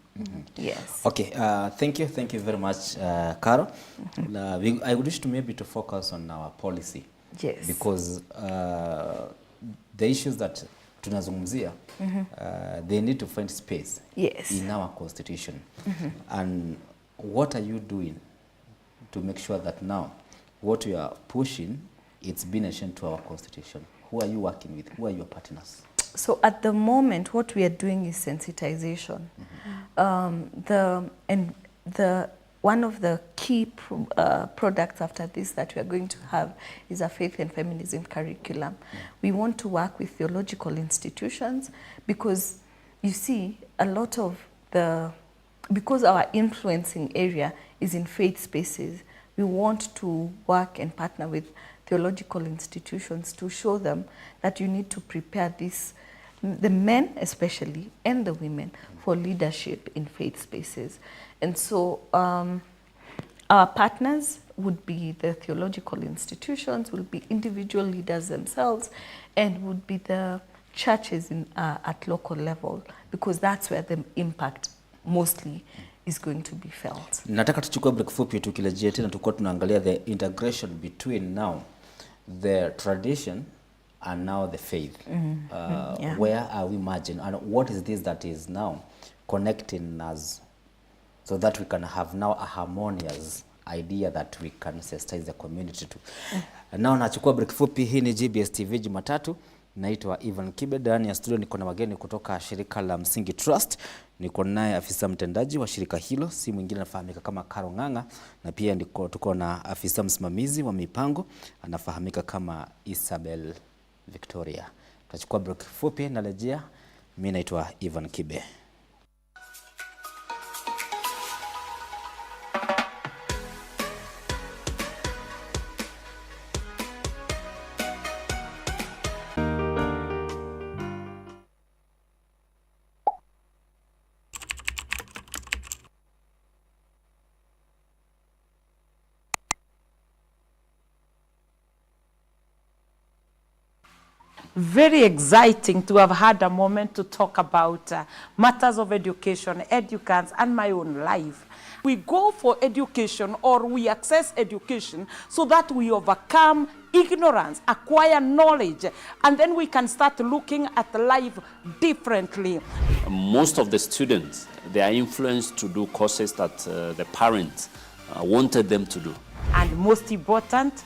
Yes. Okay, thank you very much, Carol. I wish to maybe to focus on our policy. Yes. Because the issues that tunazungumzia, they need to find space yes. in our constitution. And what are you doing to make sure that now what you are pushing, it's been mentioned to our constitution? Who are you working with? Who are your partners? So at the moment, what we are doing is sensitization. One of the key products after this that we are going to have is a faith and feminism curriculum. We want to work with theological institutions because you see a lot of because our influencing area is in faith spaces, we want to work and partner with theological institutions to show them that you need to prepare the men especially and the women for leadership in faith spaces. And so our partners would be the theological institutions, would be individual leaders themselves, and would be the churches at local level, because that's where the impact mostly is going to be felt. Nataka tuchukue break fupi, tukirejea tena tukua tunaangalia the integration between now the tradition and now the faith. Where are we merging, and what is this that is now connecting us so that we can have now a harmonious idea that we can sensitize the community to. Now nachukua break fupi. Hii ni GBS TV Jumatatu. Naitwa Ivan Kibe. Ndani ya studio niko na wageni kutoka shirika la Msingi Trust. Niko naye afisa mtendaji wa shirika hilo, si mwingine anafahamika kama Karo Ng'ang'a, na pia tuko na afisa msimamizi wa mipango anafahamika kama Isabel Victoria. Tutachukua break fupi na rejea. Mimi naitwa Ivan Kibe. Very exciting to have had a moment to talk about matters of education, educants, and my own life. We go for education, or we access education so that we overcome ignorance, acquire knowledge, and then we can start looking at life differently. Most of the students, they are influenced to do courses that the parents wanted them to do. And most important,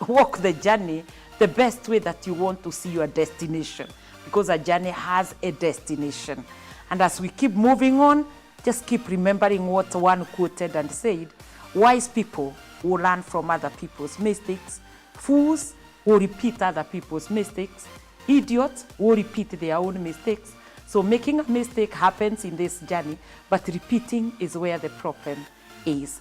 walk the journey the best way that you want to see your destination, because a journey has a destination. And as we keep moving on, just keep remembering what one quoted and said: wise people will learn from other people's mistakes, fools will repeat other people's mistakes, idiots will repeat their own mistakes. So making a mistake happens in this journey, but repeating is where the problem is.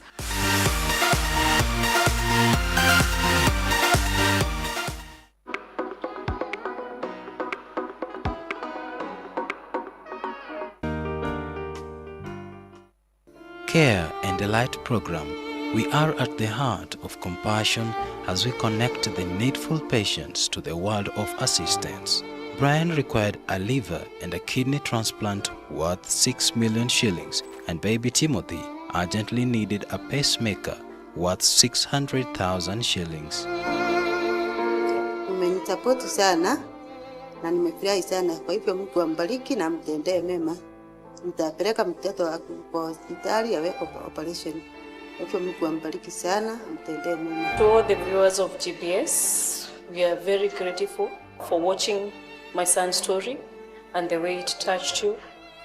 Care and Delight program. We are at the heart of compassion as we connect the needful patients to the world of assistance. Brian required a liver and a kidney transplant worth 6 million shillings, and baby Timothy urgently needed a pacemaker worth 600,000 shillings. Umenisapoti sana na nimefurahi sana, kwa hivyo Mungu ambariki na mtendee mema. Nitapeleka mtoto wako kwa hospitali aweko kwa operation. Kwa hivyo Mungu ambariki sana, mtendee mema. To all the viewers of GBS, we are very grateful for watching my son's story and the way it touched you.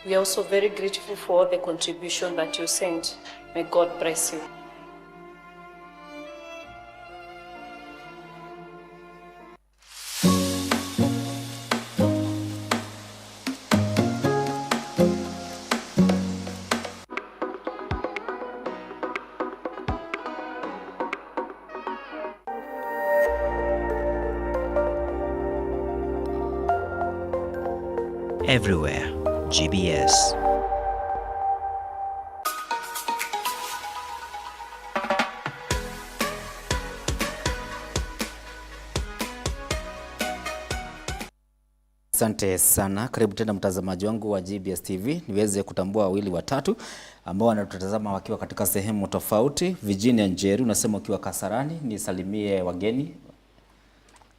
We are also very grateful for all the contribution that you sent. May God bless you. everywhere. GBS. Asante sana. Karibu tena mtazamaji wangu wa GBS TV. Niweze kutambua wawili watatu ambao wanatutazama wakiwa katika sehemu tofauti. Virginia Njeru unasema ukiwa Kasarani, nisalimie wageni.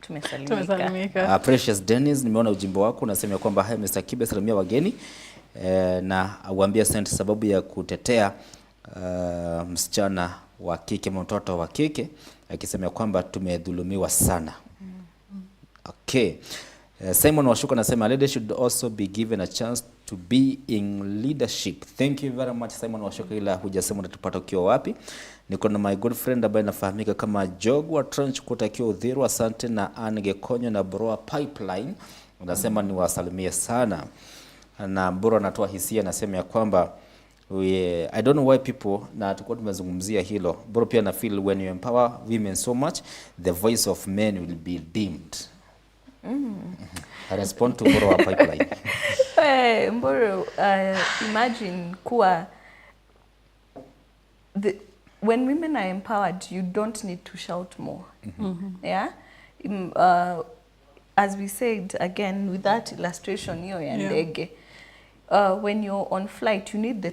Tumesalimika. Precious Dennis, nimeona ujimbo wako unasema kwamba hai Mr. Kibe salimia wageni na uambie asante sababu ya kutetea msichana wa kike, mtoto wa kike, akisema kwamba tumedhulumiwa sana. Okay. Simon Washuka anasema ladies should also be given a chance to be in leadership. Thank you very much Simon Washuka, ila hujasema unatupata ukiwa wapi. Niko na my good friend ambaye anafahamika kama Jogwa Trench kutakiwa Udhiru. Asante na Ange Konyo na Broa Pipeline. Unasema ni wasalimie sana. Na Broa anatoa hisia, anasema ya kwamba I don't know why people, na tukua tumezungumzia hilo. Broa pia na feel when you empower women so much, the voice of men will be dimmed. I respond to Broa Pipeline. Mboro, imagine kuwa when women are empowered, you don't need to shout more. Yeah? As we said again with that illustration hiyo ya ndege, when you're on flight, you need the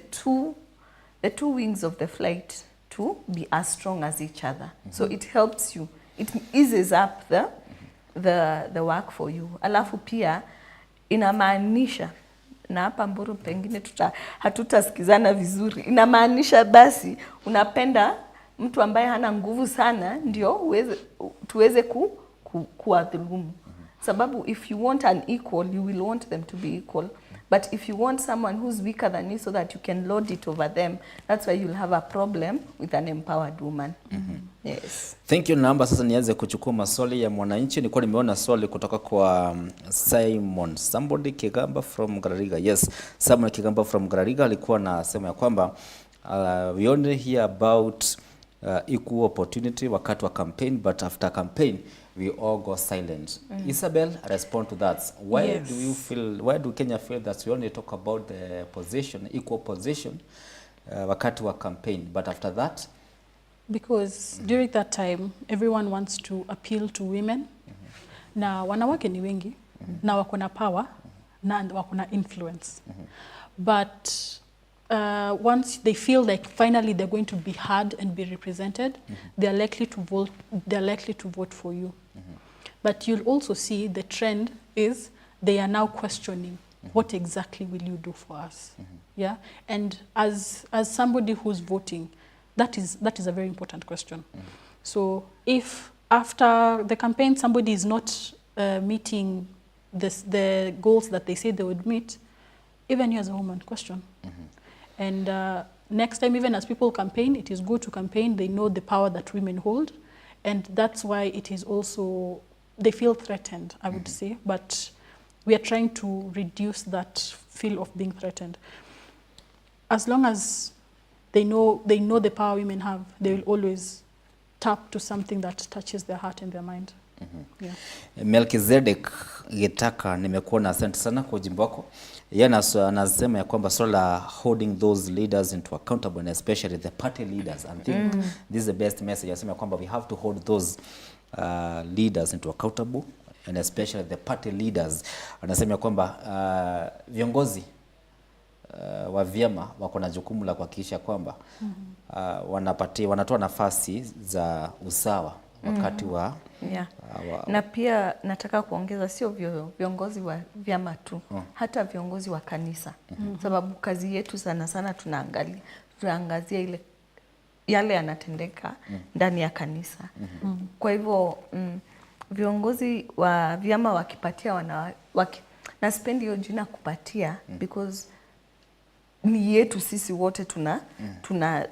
two wings of the flight to be as strong as each other. So it helps you, it eases up the work for you. Alafu pia inamaanisha, na hapa Mburu pengine hatutasikizana vizuri, inamaanisha basi unapenda mtu ambaye hana nguvu sana ndio tuweze kuwadhulumu. Sababu if you want an equal, you will want them to be equal. But if you want someone who's weaker than you so that you can load it over them, that's why you'll have a problem with an empowered woman. Yes. Thank you. Naomba sasa nianze kuchukua maswali ya mwananchi. Nilikuwa nimeona swali kutoka kwa Simon somebody Kigamba from Garariga. Yes, Simon Kigamba from Garariga alikuwa anasema ya kwamba we only hear about equal opportunity wakati wa campaign, but after campaign we all go silent. Isabel, respond to that. Why do Kenya feel that we only talk about the position, equal position wakati wa campaign, but after that? Because during that time, everyone wants to appeal to women. Na wanawake ni wengi, na wako na power, na wako na influence. But once they feel like finally they're going to be heard and be represented, they're likely to vote for you. But you'll also see the trend is they are now questioning what exactly will you do for us. Yeah, and as somebody who's voting, that is a very important question. So if after the campaign somebody is not meeting the goals that they say they would meet, even you as a woman, question. And next time, even as people campaign, it is good to campaign. They know the power that women hold. And that's why it is also, they feel threatened, I would say. But we are trying to reduce that feel of being threatened. As long as they know the power women have, they will always tap to something that touches their heart and their mind. Yeah. Melkizedek Gitaka, nimekuona, asante sana kwa ujimbo wako. Yeye anasema ya kwamba swala la holding those leaders into accountable, and especially the party leaders. I think this is the best message. Anasema kwamba we have to hold those leaders into accountable, and especially the party leaders. Anasema kwamba viongozi wa vyama wako na jukumu la kuhakikisha kwamba wanatoa nafasi za usawa wakati wa na pia nataka kuongeza sio viongozi wa vyama tu, hata viongozi wa kanisa. Sababu kazi yetu sana sana tunaangazia yale yanatendeka ndani ya kanisa. Kwa hivyo viongozi wa vyama wakipatia na spendi hiyo jina kupatia because ni yetu sisi wote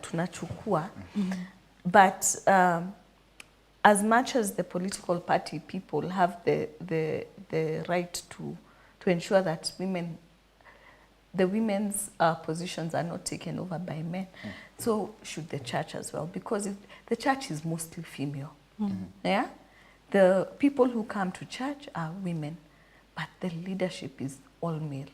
tunachukua. But as much as the political party people have the right to ensure that the women's positions are not taken over by men, so should the church as well, because the church is mostly female. Yeah, the people who come to church are women, but the leadership is all male.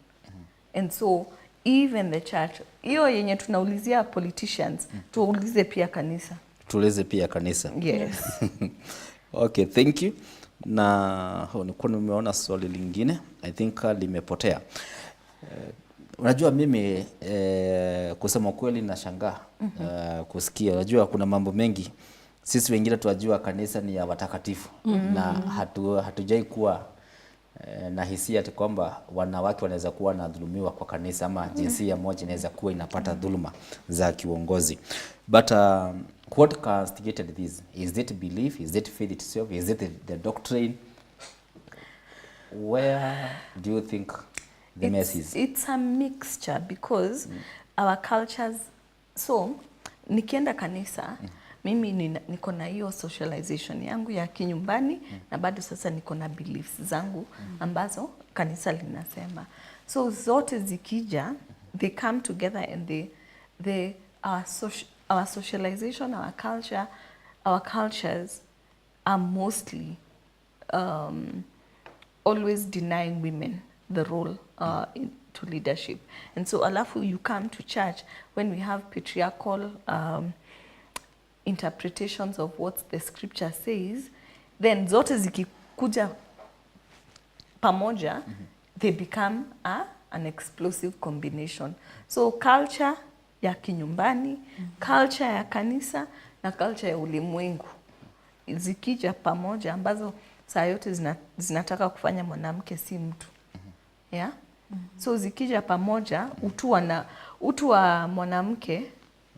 And so even the church, hiyo yenye tunaulizia politicians, tuulize pia kanisa. Tuulize pia kanisa. Yes. Okay, thank you. Na nilikuwa nimeona swali lingine, I think limepotea. Unajua mimi kusema kweli nashangaa kusikia. Unajua kuna mambo mengi sisi wengine tunajua kanisa ni ya watakatifu na hatujai kuwa na hisia ati kwamba wanawake wanaweza kuwa na dhulumiwa kwa kanisa ama jinsia moja inaweza kuwa inapata dhuluma za kiuongozi. But what castigated this? Is it belief? Is it faith itself? Is it the doctrine? Where do you think the mess is? It's a mixture because our cultures, so nikienda kanisa mimi niko na hiyo socialization yangu ya kinyumbani na bado sasa niko na beliefs zangu ambazo kanisa linasema. So zote zikija, they come together and our socialization, our cultures are mostly always denying women the role to leadership. And so alafu you come to church when we have patriarchal interpretations of what the scripture says, then zote zikikuja pamoja, they become an explosive combination. So culture ya kinyumbani, culture ya kanisa na culture ya ulimwengu zikija pamoja, ambazo saa yote zinataka kufanya mwanamke si mtu. Yeah? So zikija pamoja, utu wa mwanamke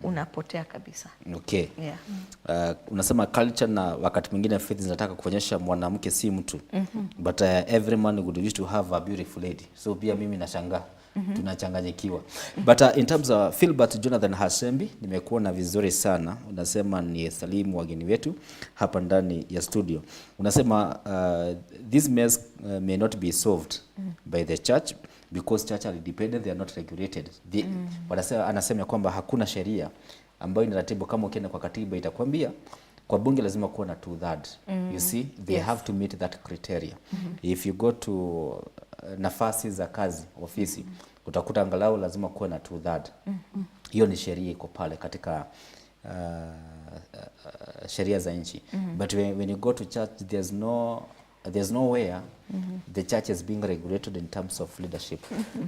unapotea kabisa. Okay. Yeah. Unasema culture na wakati mwingine faith zinataka kuonyesha mwanamke si mtu. But every man would wish to have a beautiful lady. So pia mimi nashangaa tunachanganyikiwa. But in terms of Philbert Jonathan Hasembi, nimekuona vizuri sana. Unasema ni salimu wageni wetu hapa ndani ya studio. Unasema this mess may not be solved by the church because church are independent, they are not regulated. Anasema kwamba hakuna sheria ambayo inaratibu. Kama ukienda kwa katiba itakwambia kwa bunge lazima kuwa na 2/3. You see, they have to meet that criteria. If you go to nafasi za kazi, ofisi, utakuta angalau lazima kuwa na 2/3. Hiyo ni sheria iko pale katika sheria za nchi. But when you go to church, there's nowhere the church is being regulated in terms of leadership.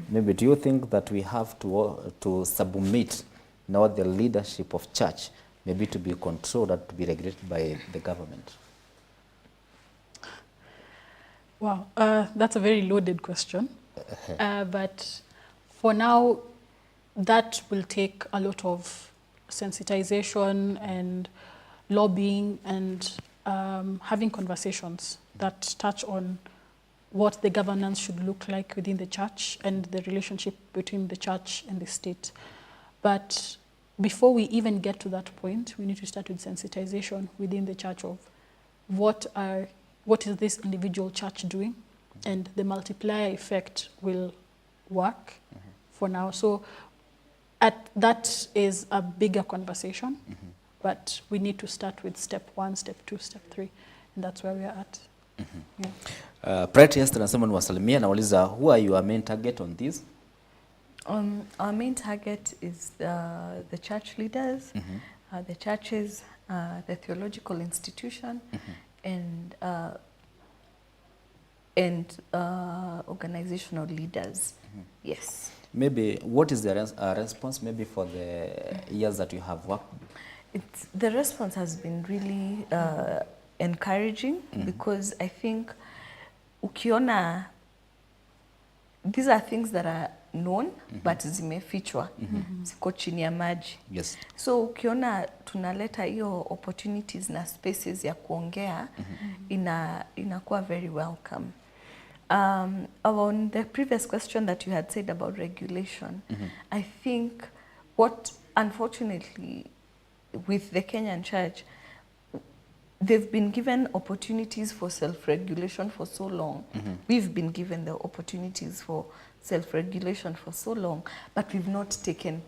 Maybe do you think that we have to submit now the leadership of church maybe to be controlled or to be regulated by the government? Wow, that's a very loaded question. But for now, that will take a lot of sensitization and lobbying and having conversations that touch on what the governance should look like within the church and the relationship between the church and the state. But before we even get to that point, we need to start with sensitization within the church of what is this individual church doing, and the multiplier effect will work for now. So that is a bigger conversation, but we need to start with step 1, step 2, step 3, and that's where we are at. Prior Esther anasema niwasalimia, nauliza who are your main target on this? Our main target is the church leaders, the churches, the theological institution, and organizational leaders. Yes. Maybe what is the response maybe for the years that you have worked? The response has been really encouraging because I think ukiona, these are things that are known but zimefichwa, ziko chini ya maji. Yes. So ukiona tunaleta hiyo opportunities na spaces ya kuongea, inakuwa very welcome. On the previous question that you had said about regulation, I think what unfortunately with the Kenyan church, they've been given opportunities for self-regulation for so long. We've been given the opportunities for self-regulation for so long, but we've not taken.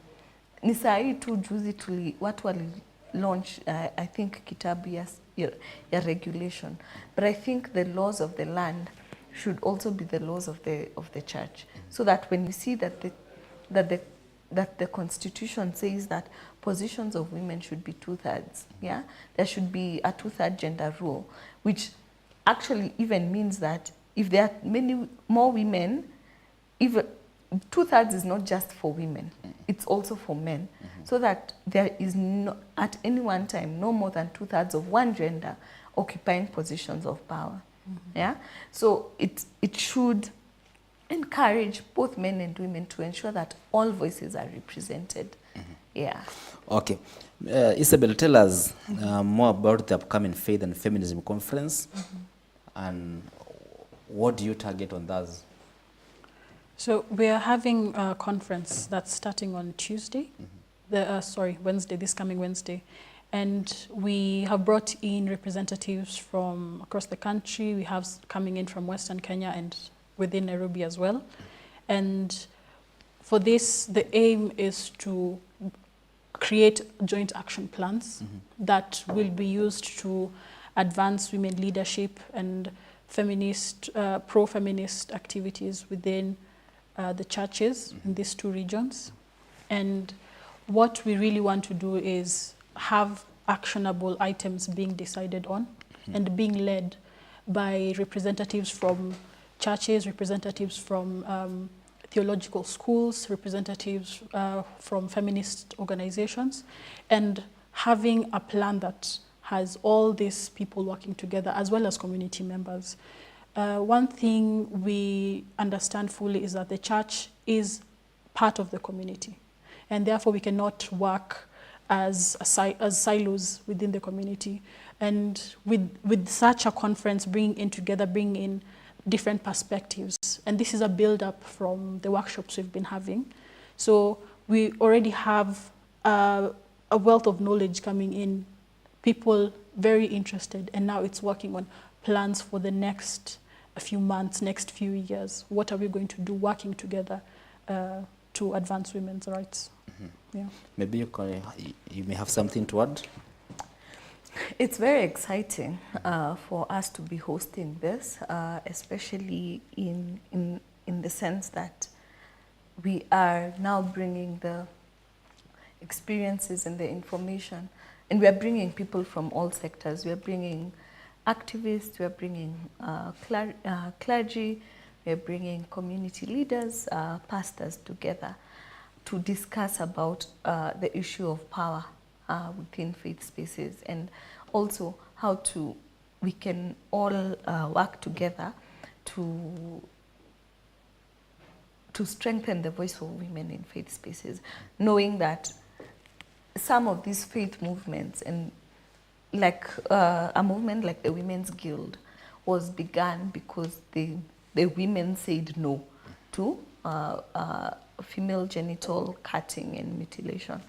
Ni saa hii tu juzi watu wali launch I think kitabu ya regulation, but I think the laws of the land should also be the laws of the church, so that when you see that the constitution says that positions of women should be 2/3, yeah, there should be a 2/3 gender rule, which actually even means that if there are many more women, even 2/3 is not just for women, it's also for men, so that there is no, at any one time, no more than 2/3 of one gender occupying positions of power. Yeah, so it should encourage both men and women to ensure that all voices are represented. Yeah. Okay. Isabel, tell us more about the upcoming Faith and Feminism Conference, and what do you target on those? So we are having a conference that's starting on Tuesday, Wednesday, this coming Wednesday. And we have brought in representatives from across the country. We have coming in from Western Kenya and within Nairobi as well. And for this, the aim is to create joint action plans that will be used to advance women leadership and feminist, pro-feminist activities within the churches in these two regions. And what we really want to do is have actionable items being decided on and being led by representatives from churches, representatives from theological schools, representatives from feminist organizations, and having a plan that has all these people working together as well as community members. One thing we understand fully is that the church is part of the community, and therefore we cannot work as silos within the community. And with such a conference, bringing in different perspectives. And this is a build-up from the workshops we've been having. So we already have a wealth of knowledge coming in, people very interested, and now it's working on plans for the next few months, next few years. What are we going to do working together to advance women's rights? Yeah. Maybe you may have something to add? It's very exciting for us to be hosting this, especially in the sense that we are now bringing the experiences and the information, and we are bringing people from all sectors. We are bringing activists, we are bringing clergy, we are bringing community leaders, pastors together to discuss about the issue of power within faith spaces, and also how we can all work together to strengthen the voice of women in faith spaces, knowing that some of these faith movements, and like a movement like the Women's Guild, was begun because the women said no to female genital cutting and mutilation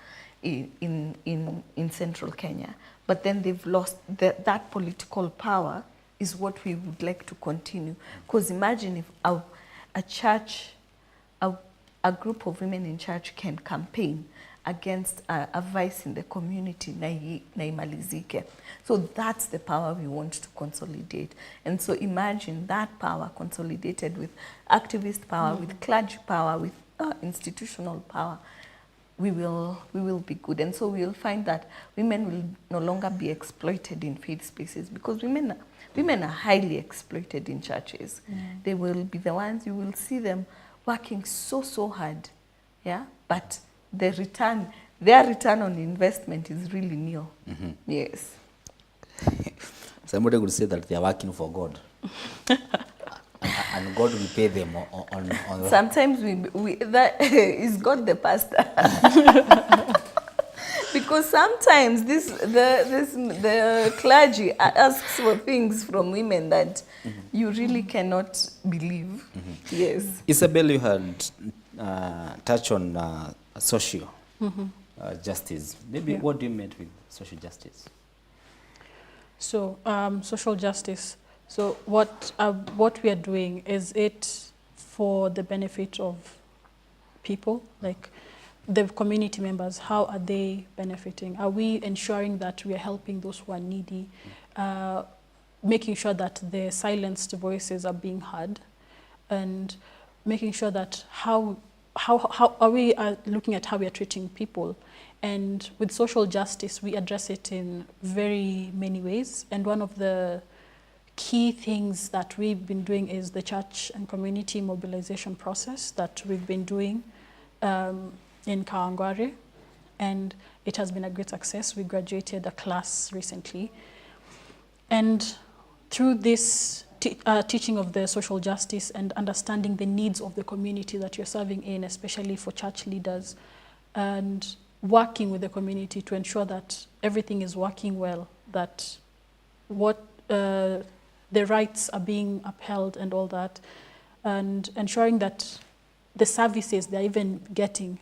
in central Kenya. But then they've lost that political power is what we would like to continue. Because imagine if a church, a group of women in church can campaign against a vice in the community na imalizike. So that's the power we want to consolidate. And so imagine that power consolidated with activist power, with clergy power, with institutional power. We will be good. And so we will find that women will no longer be exploited in faith spaces, because women are highly exploited in churches. They will be the ones, you will see them working so hard, yeah, but their return on investment is really nil. Yes. Somebody would say that they are working for God. And God will pay them on Sometimes that is God the pastor. Because sometimes the clergy asks for things from women that you really cannot believe. Yes. Isabel, you had touched on social justice. Maybe what do you mean with social justice? So social justice. So what we are doing, is it for the benefit of people, like the community members? How are they benefiting? Are we ensuring that we are helping those who are needy? making sure that the silenced voices are being heard, and making sure that how are we looking at how we are treating people. And with social justice, we address it in very many ways. And one of the key things that we've been doing is the church and community mobilization process that we've been doing in Kawangware. And it has been a great success. We graduated a class recently. And through this teaching of the social justice and understanding the needs of the community that you're serving in, especially for church leaders, and working with the community to ensure that everything is working well, that what the rights are being upheld and all that, and ensuring that the services they're even getting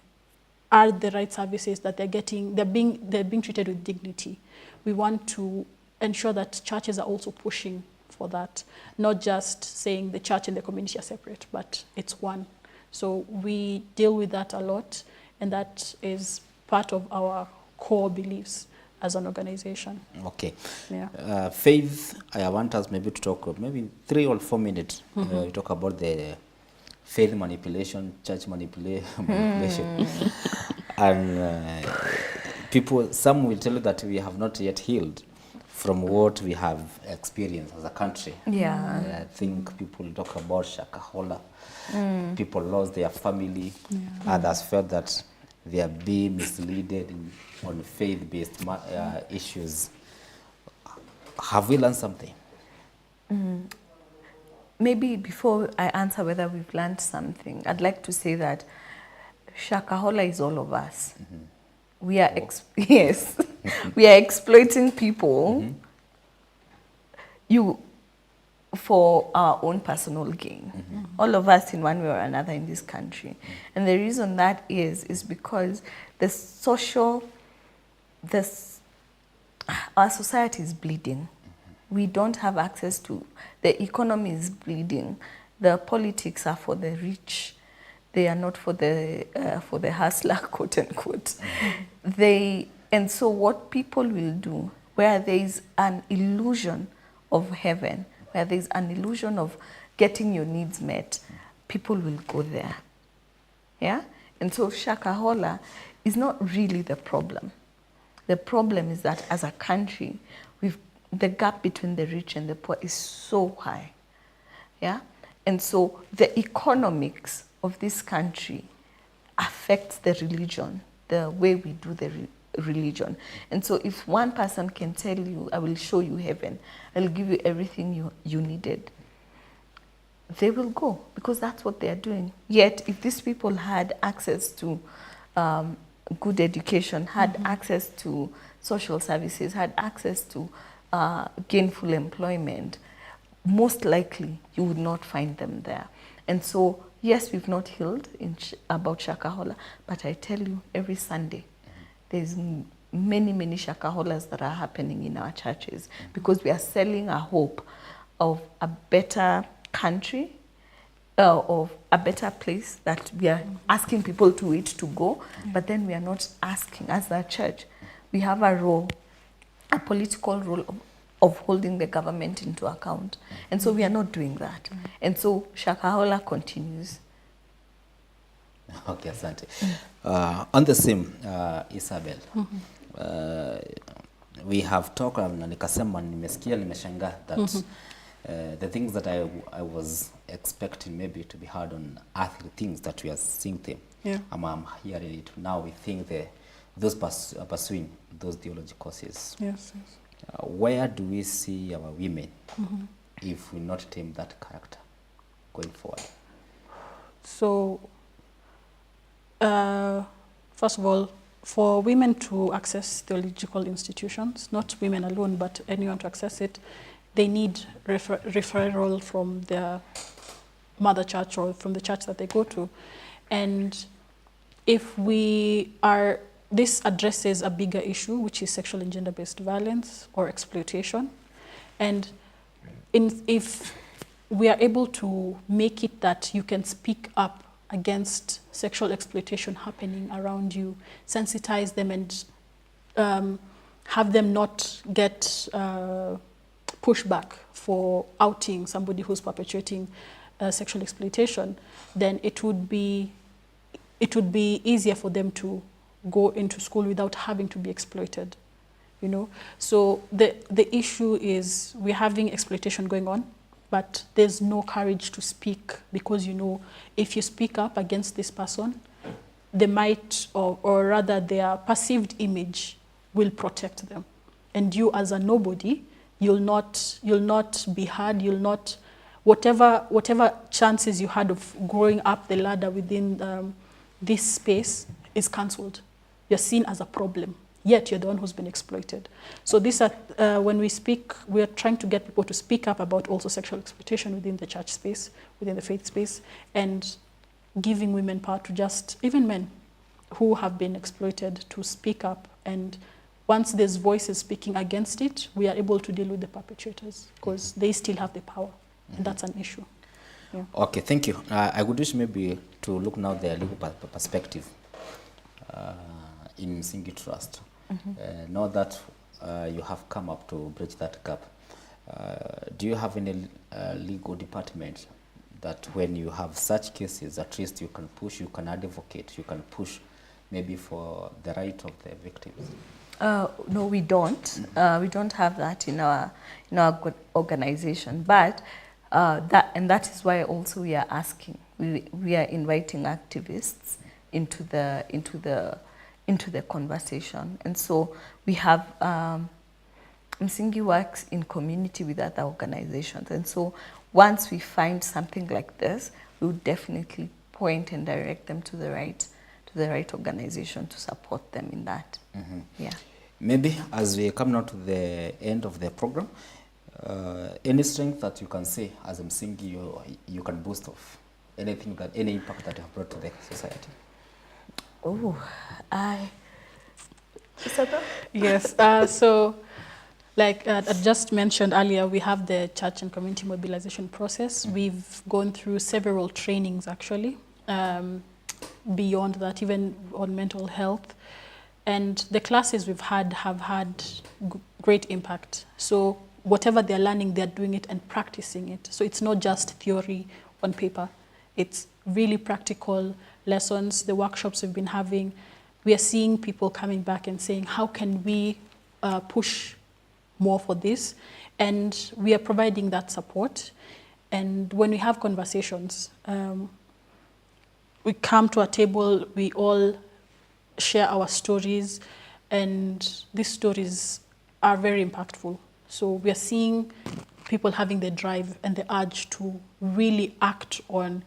are the right services that they're getting, they're being treated with dignity. We want to ensure that churches are also pushing for that, not just saying the church and the community are separate, but it's one. So we deal with that a lot, and that is part of our core beliefs as an organization. Okay. Yeah. Faith, I want us maybe to talk maybe 3 or 4 minutes. We talk about the faith manipulation, church manipulation. And people, some will tell you that we have not yet healed from what we have experienced as a country. Yeah. I think people talk about Shakahola. People lost their family. Others felt that they are being misled on faith-based issues. Have we learned something? Maybe before I answer whether we've learned something, I'd like to say that Shakahola is all of us. We are yes, we are exploiting people for our own personal gain. All of us in one way or another in this country. And the reason that is because our society is bleeding. We don't have access to, the economy is bleeding. The politics are for the rich. They are not for the hustler, quote unquote. And so what people will do, where there is an illusion of heaven, where there is an illusion of getting your needs met, people will go there. Yeah? And so Shakahola is not really the problem. The problem is that as a country, the gap between the rich and the poor is so high. Yeah? And so the economics of this country affects the religion, the way we do the religion. And so if one person can tell you, I will show you heaven, I'll give you everything you needed, they will go, because that's what they are doing. Yet if these people had access to good education, had access to social services, had access to gainful employment, most likely you would not find them there. And so, yes, we've not healed about Shakahola, but I tell you, every Sunday, there's many, many Shakaholas that are happening in our churches, because we are selling a hope of a better country, of a better place that we are asking people to it to go, but then we are not asking, as a church, we have a role, a political role of holding the government into account. And so we are not doing that. And so Shakahola continues. Okay, asante. On the same, Isabel, we have talked, na nikasema nimesikia, nimeshangaa that the things that I was expecting maybe to be hard on earthly things that we are seeing them. Yeah. I'm hearing it now. We think those pursuing those theology courses. Yes, yes. Where do we see our women if we not tame that character going forward? So, first of all, for women to access theological institutions, not women alone, but anyone to access it, they need referral from their mother church or from the church that they go to. And if this addresses a bigger issue, which is sexual and gender-based violence or exploitation. And if we are able to make it that you can speak up against sexual exploitation happening around you, sensitize them and have them not get pushback for outing somebody who's perpetuating sexual exploitation, then it would be easier for them to go into school without having to be exploited, you know. So the issue is we're having exploitation going on, but there's no courage to speak, because, you know, if you speak up against this person, they might, or rather their perceived image will protect them. And you as a nobody, you'll not be heard, you'll not, whatever chances you had of growing up the ladder within this space is cancelled. You're seen as a problem, yet you're the one who's been exploited. So this, when we speak, we're trying to get people to speak up about also sexual exploitation within the church space, within the faith space, and giving women power to just, even men who have been exploited, to speak up. And once there's voices speaking against it, we are able to deal with the perpetrators, because they still have the power, and that's an issue. Yeah. Okay, thank you. I would wish maybe to look now the legal perspective in Msingi Trust. Now that you have come up to bridge that gap, do you have any legal department that when you have such cases, at least you can push, you can advocate, you can push maybe for the right of the victims? No, we don't. We don't have that in our organization. But that is why also we are asking. We are inviting activists into the conversation. And so we have Msingi works in community with other organizations. And so once we find something like this, we would definitely point and direct them to the right organization to support them in that. Yeah. Maybe as we come now to the end of the program, any strength that you can say as Msingi you can boast of, anything that, any impact that you have brought to the society? Oh, Yes. So, like I just mentioned earlier, we have the church and community mobilization process. We've gone through several trainings, actually, beyond that, even on mental health. And the classes we've had have had great impact. So whatever they're learning, they're doing it and practicing it. So it's not just theory on paper. It's really practical lessons, the workshops we've been having. We are seeing people coming back and saying, how can we push more for this? And we are providing that support. And when we have conversations, we come to a table, we all share our stories, and these stories are very impactful. So we are seeing people having the drive and the urge to really act on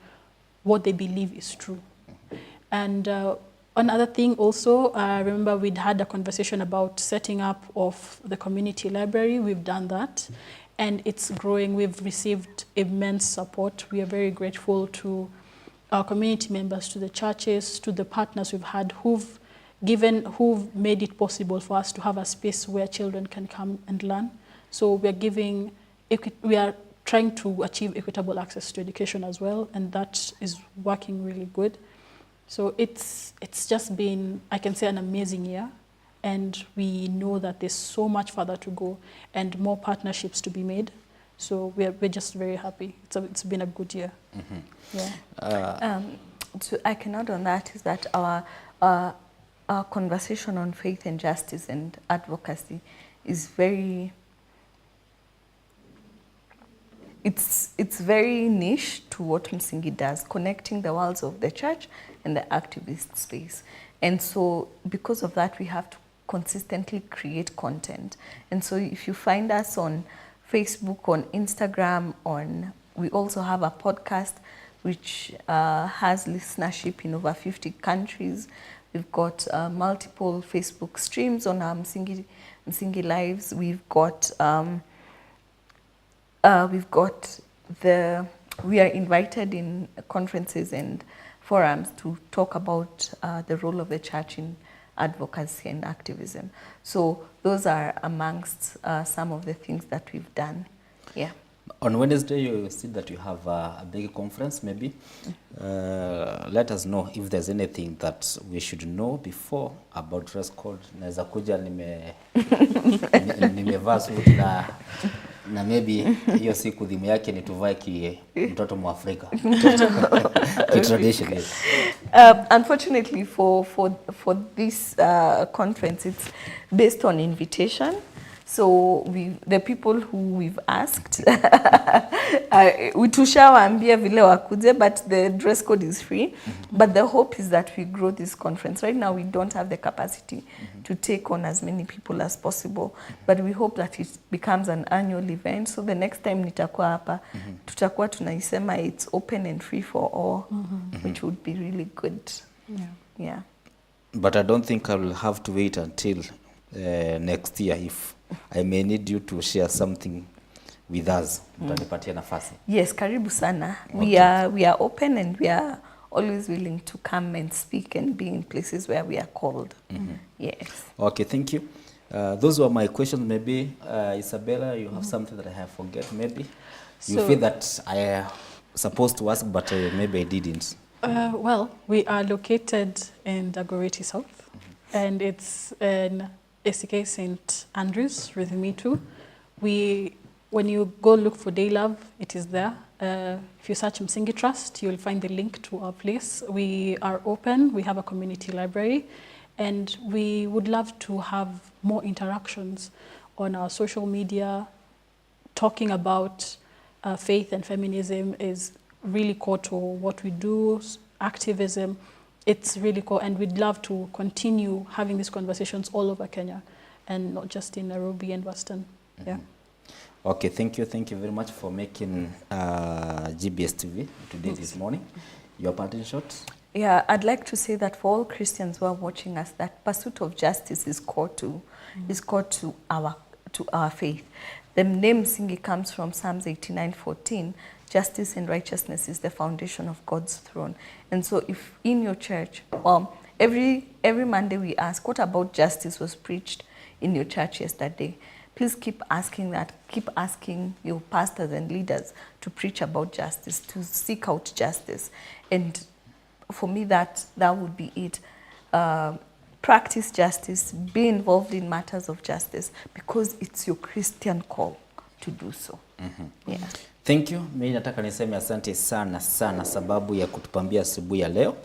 what they believe is true. And another thing also, remember we'd had a conversation about setting up of the community library. We've done that, and it's growing. We've received immense support. We are very grateful to our community members, to the churches, to the partners we've had who've made it possible for us to have a space where children can come and learn. So we are trying to achieve equitable access to education as well, and that is working really good. So it's just been, I can say, an amazing year, and we know that there's so much further to go and more partnerships to be made. So we're just very happy. It's been a good year. Yeah. So I can add on that is that our conversation on faith and justice and advocacy is very, it's very niche to what Msingi does, connecting the worlds of the church and the activist space. And so because of that, we have to consistently create content. And so if you find us on Facebook, on Instagram, we also have a podcast which has listenership in over 50 countries. We've got multiple Facebook streams on our Msingi Lives. We are invited in conferences and forums to talk about the role of the church in advocacy and activism. So those are amongst some of the things that we've done. Yeah. On Wednesday, you see that you have a big conference, maybe. Let us know if there's anything that we should know before about dress code. Naweza kuja nimevaa suit Na maybe hiyo siku dhimu yake ni tuvae mtoto Mwafrika. Tradition, yes. Unfortunately for this conference, it's based on invitation. So the people who we've asked, tushawaambia vile wakuje, but the dress code is free. But the hope is that we grow this conference. Right now we don't have the capacity to take on as many people as possible, but we hope that it becomes an annual event. So the next time nitakuwa hapa, tutakuwa tunaisema it's open and free for all, which would be really good. Yeah. But I don't think I will have to wait until next year if I may need you to share something with us. Mtanipatia nafasi. Yes, karibu sana. Okay. We are open and we are always willing to come and speak and be in places where we are called. Yes. Okay, thank you. Those were my questions. Maybe Isabella, you have something that I have forget. Maybe you feel that I am supposed to ask, but maybe I didn't. Well, we are located in Dagoretti South, and it's in ACK St. Andrews, Rhythmitu. When you go look for Day Love, it is there. If you search Msingi Trust, you'll find the link to our place. We are open, we have a community library, and we would love to have more interactions on our social media. Talking about faith and feminism is really core to what we do, activism. It's really cool, and we'd love to continue having these conversations all over Kenya and not just in Nairobi and Western. Yeah. Okay, thank you very much for making GBS TV today this morning. Your parting shot? Yeah, I'd like to say that for all Christians who are watching us, that pursuit of justice is core to our faith. The name Msingi comes from Psalms 89:14. Justice and righteousness is the foundation of God's throne. And so if in your church, every Monday we ask, what about justice was preached in your church yesterday? Please keep asking that. Keep asking your pastors and leaders to preach about justice, to seek out justice. And for me, that would be it. Practice justice, be involved in matters of justice, because it's your Christian call to do so. Yeah. Thank you. Mimi nataka niseme asante sana sababu ya kutupambia asubuhi ya leo.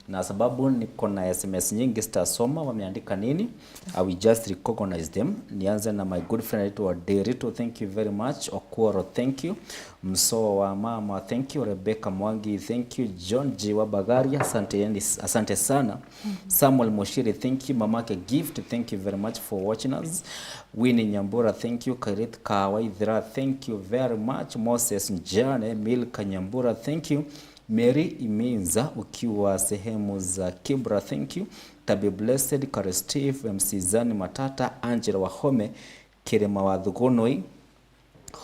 Na sababu niko na SMS nyingi sitasoma wameandika nini. I will just recognize them. Nianze na my good friend anaitwa Derito, thank you very much. Okuoro, thank you. Msoa wa mama, thank you. Rebecca Mwangi, thank you. John G wa Bagaria, asante sana. Samuel Moshiri, thank you. Mamake Gift, thank you very much for watching us. Winnie Nyambura, thank you. Karit Kawaidhira, thank you very much. Moses Njane, Milka Nyambura, thank you. Mary Iminza, ukiwa sehemu za Kibra, thank you. Tabi Blessed, Kare Steve, MC Zani Matata, Angela Wahome, Kirema Wadhugonoi,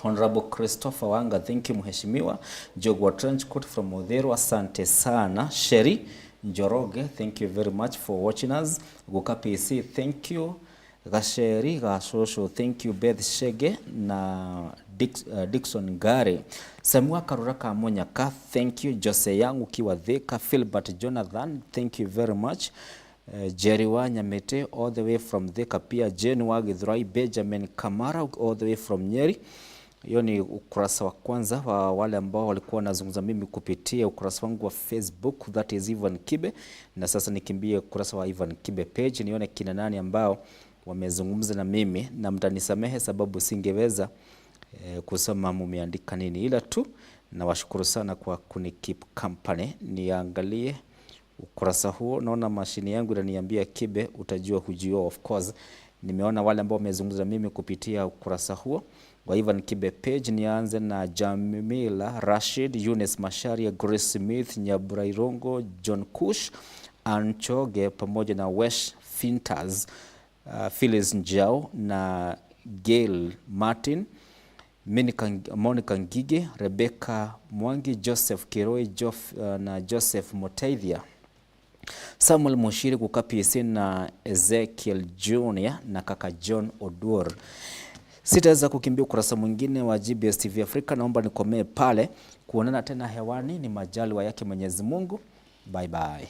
Honorable Christopher Wanga, thank you. Mheshimiwa Jogwa Trenchcoat from Modhero, asante sana. Sherry Njoroge, thank you very much for watching us. Guka PC, thank you. Gasheri Gashosho, thank you. Beth Shege na Dixon Gare. Samua Karuraka Monyaka, thank you. Jose Young ukiwa Thika. Philbert Jonathan, thank you very much. Jerry Wanyamete all the way from Thika pia. Jane Wagithrai, Benjamin Kamara all the way from Nyeri. Hiyo ni ukurasa wa kwanza wa wale ambao walikuwa wanazungumza mimi kupitia ukurasa wangu wa Facebook, that is Ivan Kibe. Na sasa nikimbie ukurasa wa Ivan Kibe page nione kina nani ambao wamezungumza na mimi, na mtanisamehe sababu singeweza kusoma mumeandika nini, ila tu na washukuru sana kwa kunikeep company. Niangalie ukurasa huo, naona mashini yangu inaniambia Kibe utajua hujua. Of course nimeona wale ambao wamezungumza mimi kupitia ukurasa huo wa Ivan Kibe page. Nianze na Jamila Rashid, Eunice Masharia, Grace Smith, Nyaburairongo, John Kush, Anchoge pamoja na Wesh Finters, Phyllis Njao na Gail Martin, Monica Ngige, Rebecca Mwangi, Joseph Kiroi, na Joseph Motaithia, Samuel Moshiri Kukapi na Ezekiel Junior na kaka John Oduor. Sitaweza kukimbia ukurasa mwingine wa GBS TV Afrika, naomba nikomee pale. Kuonana tena hewani ni majaliwa yake Mwenyezi Mungu. Bye bye.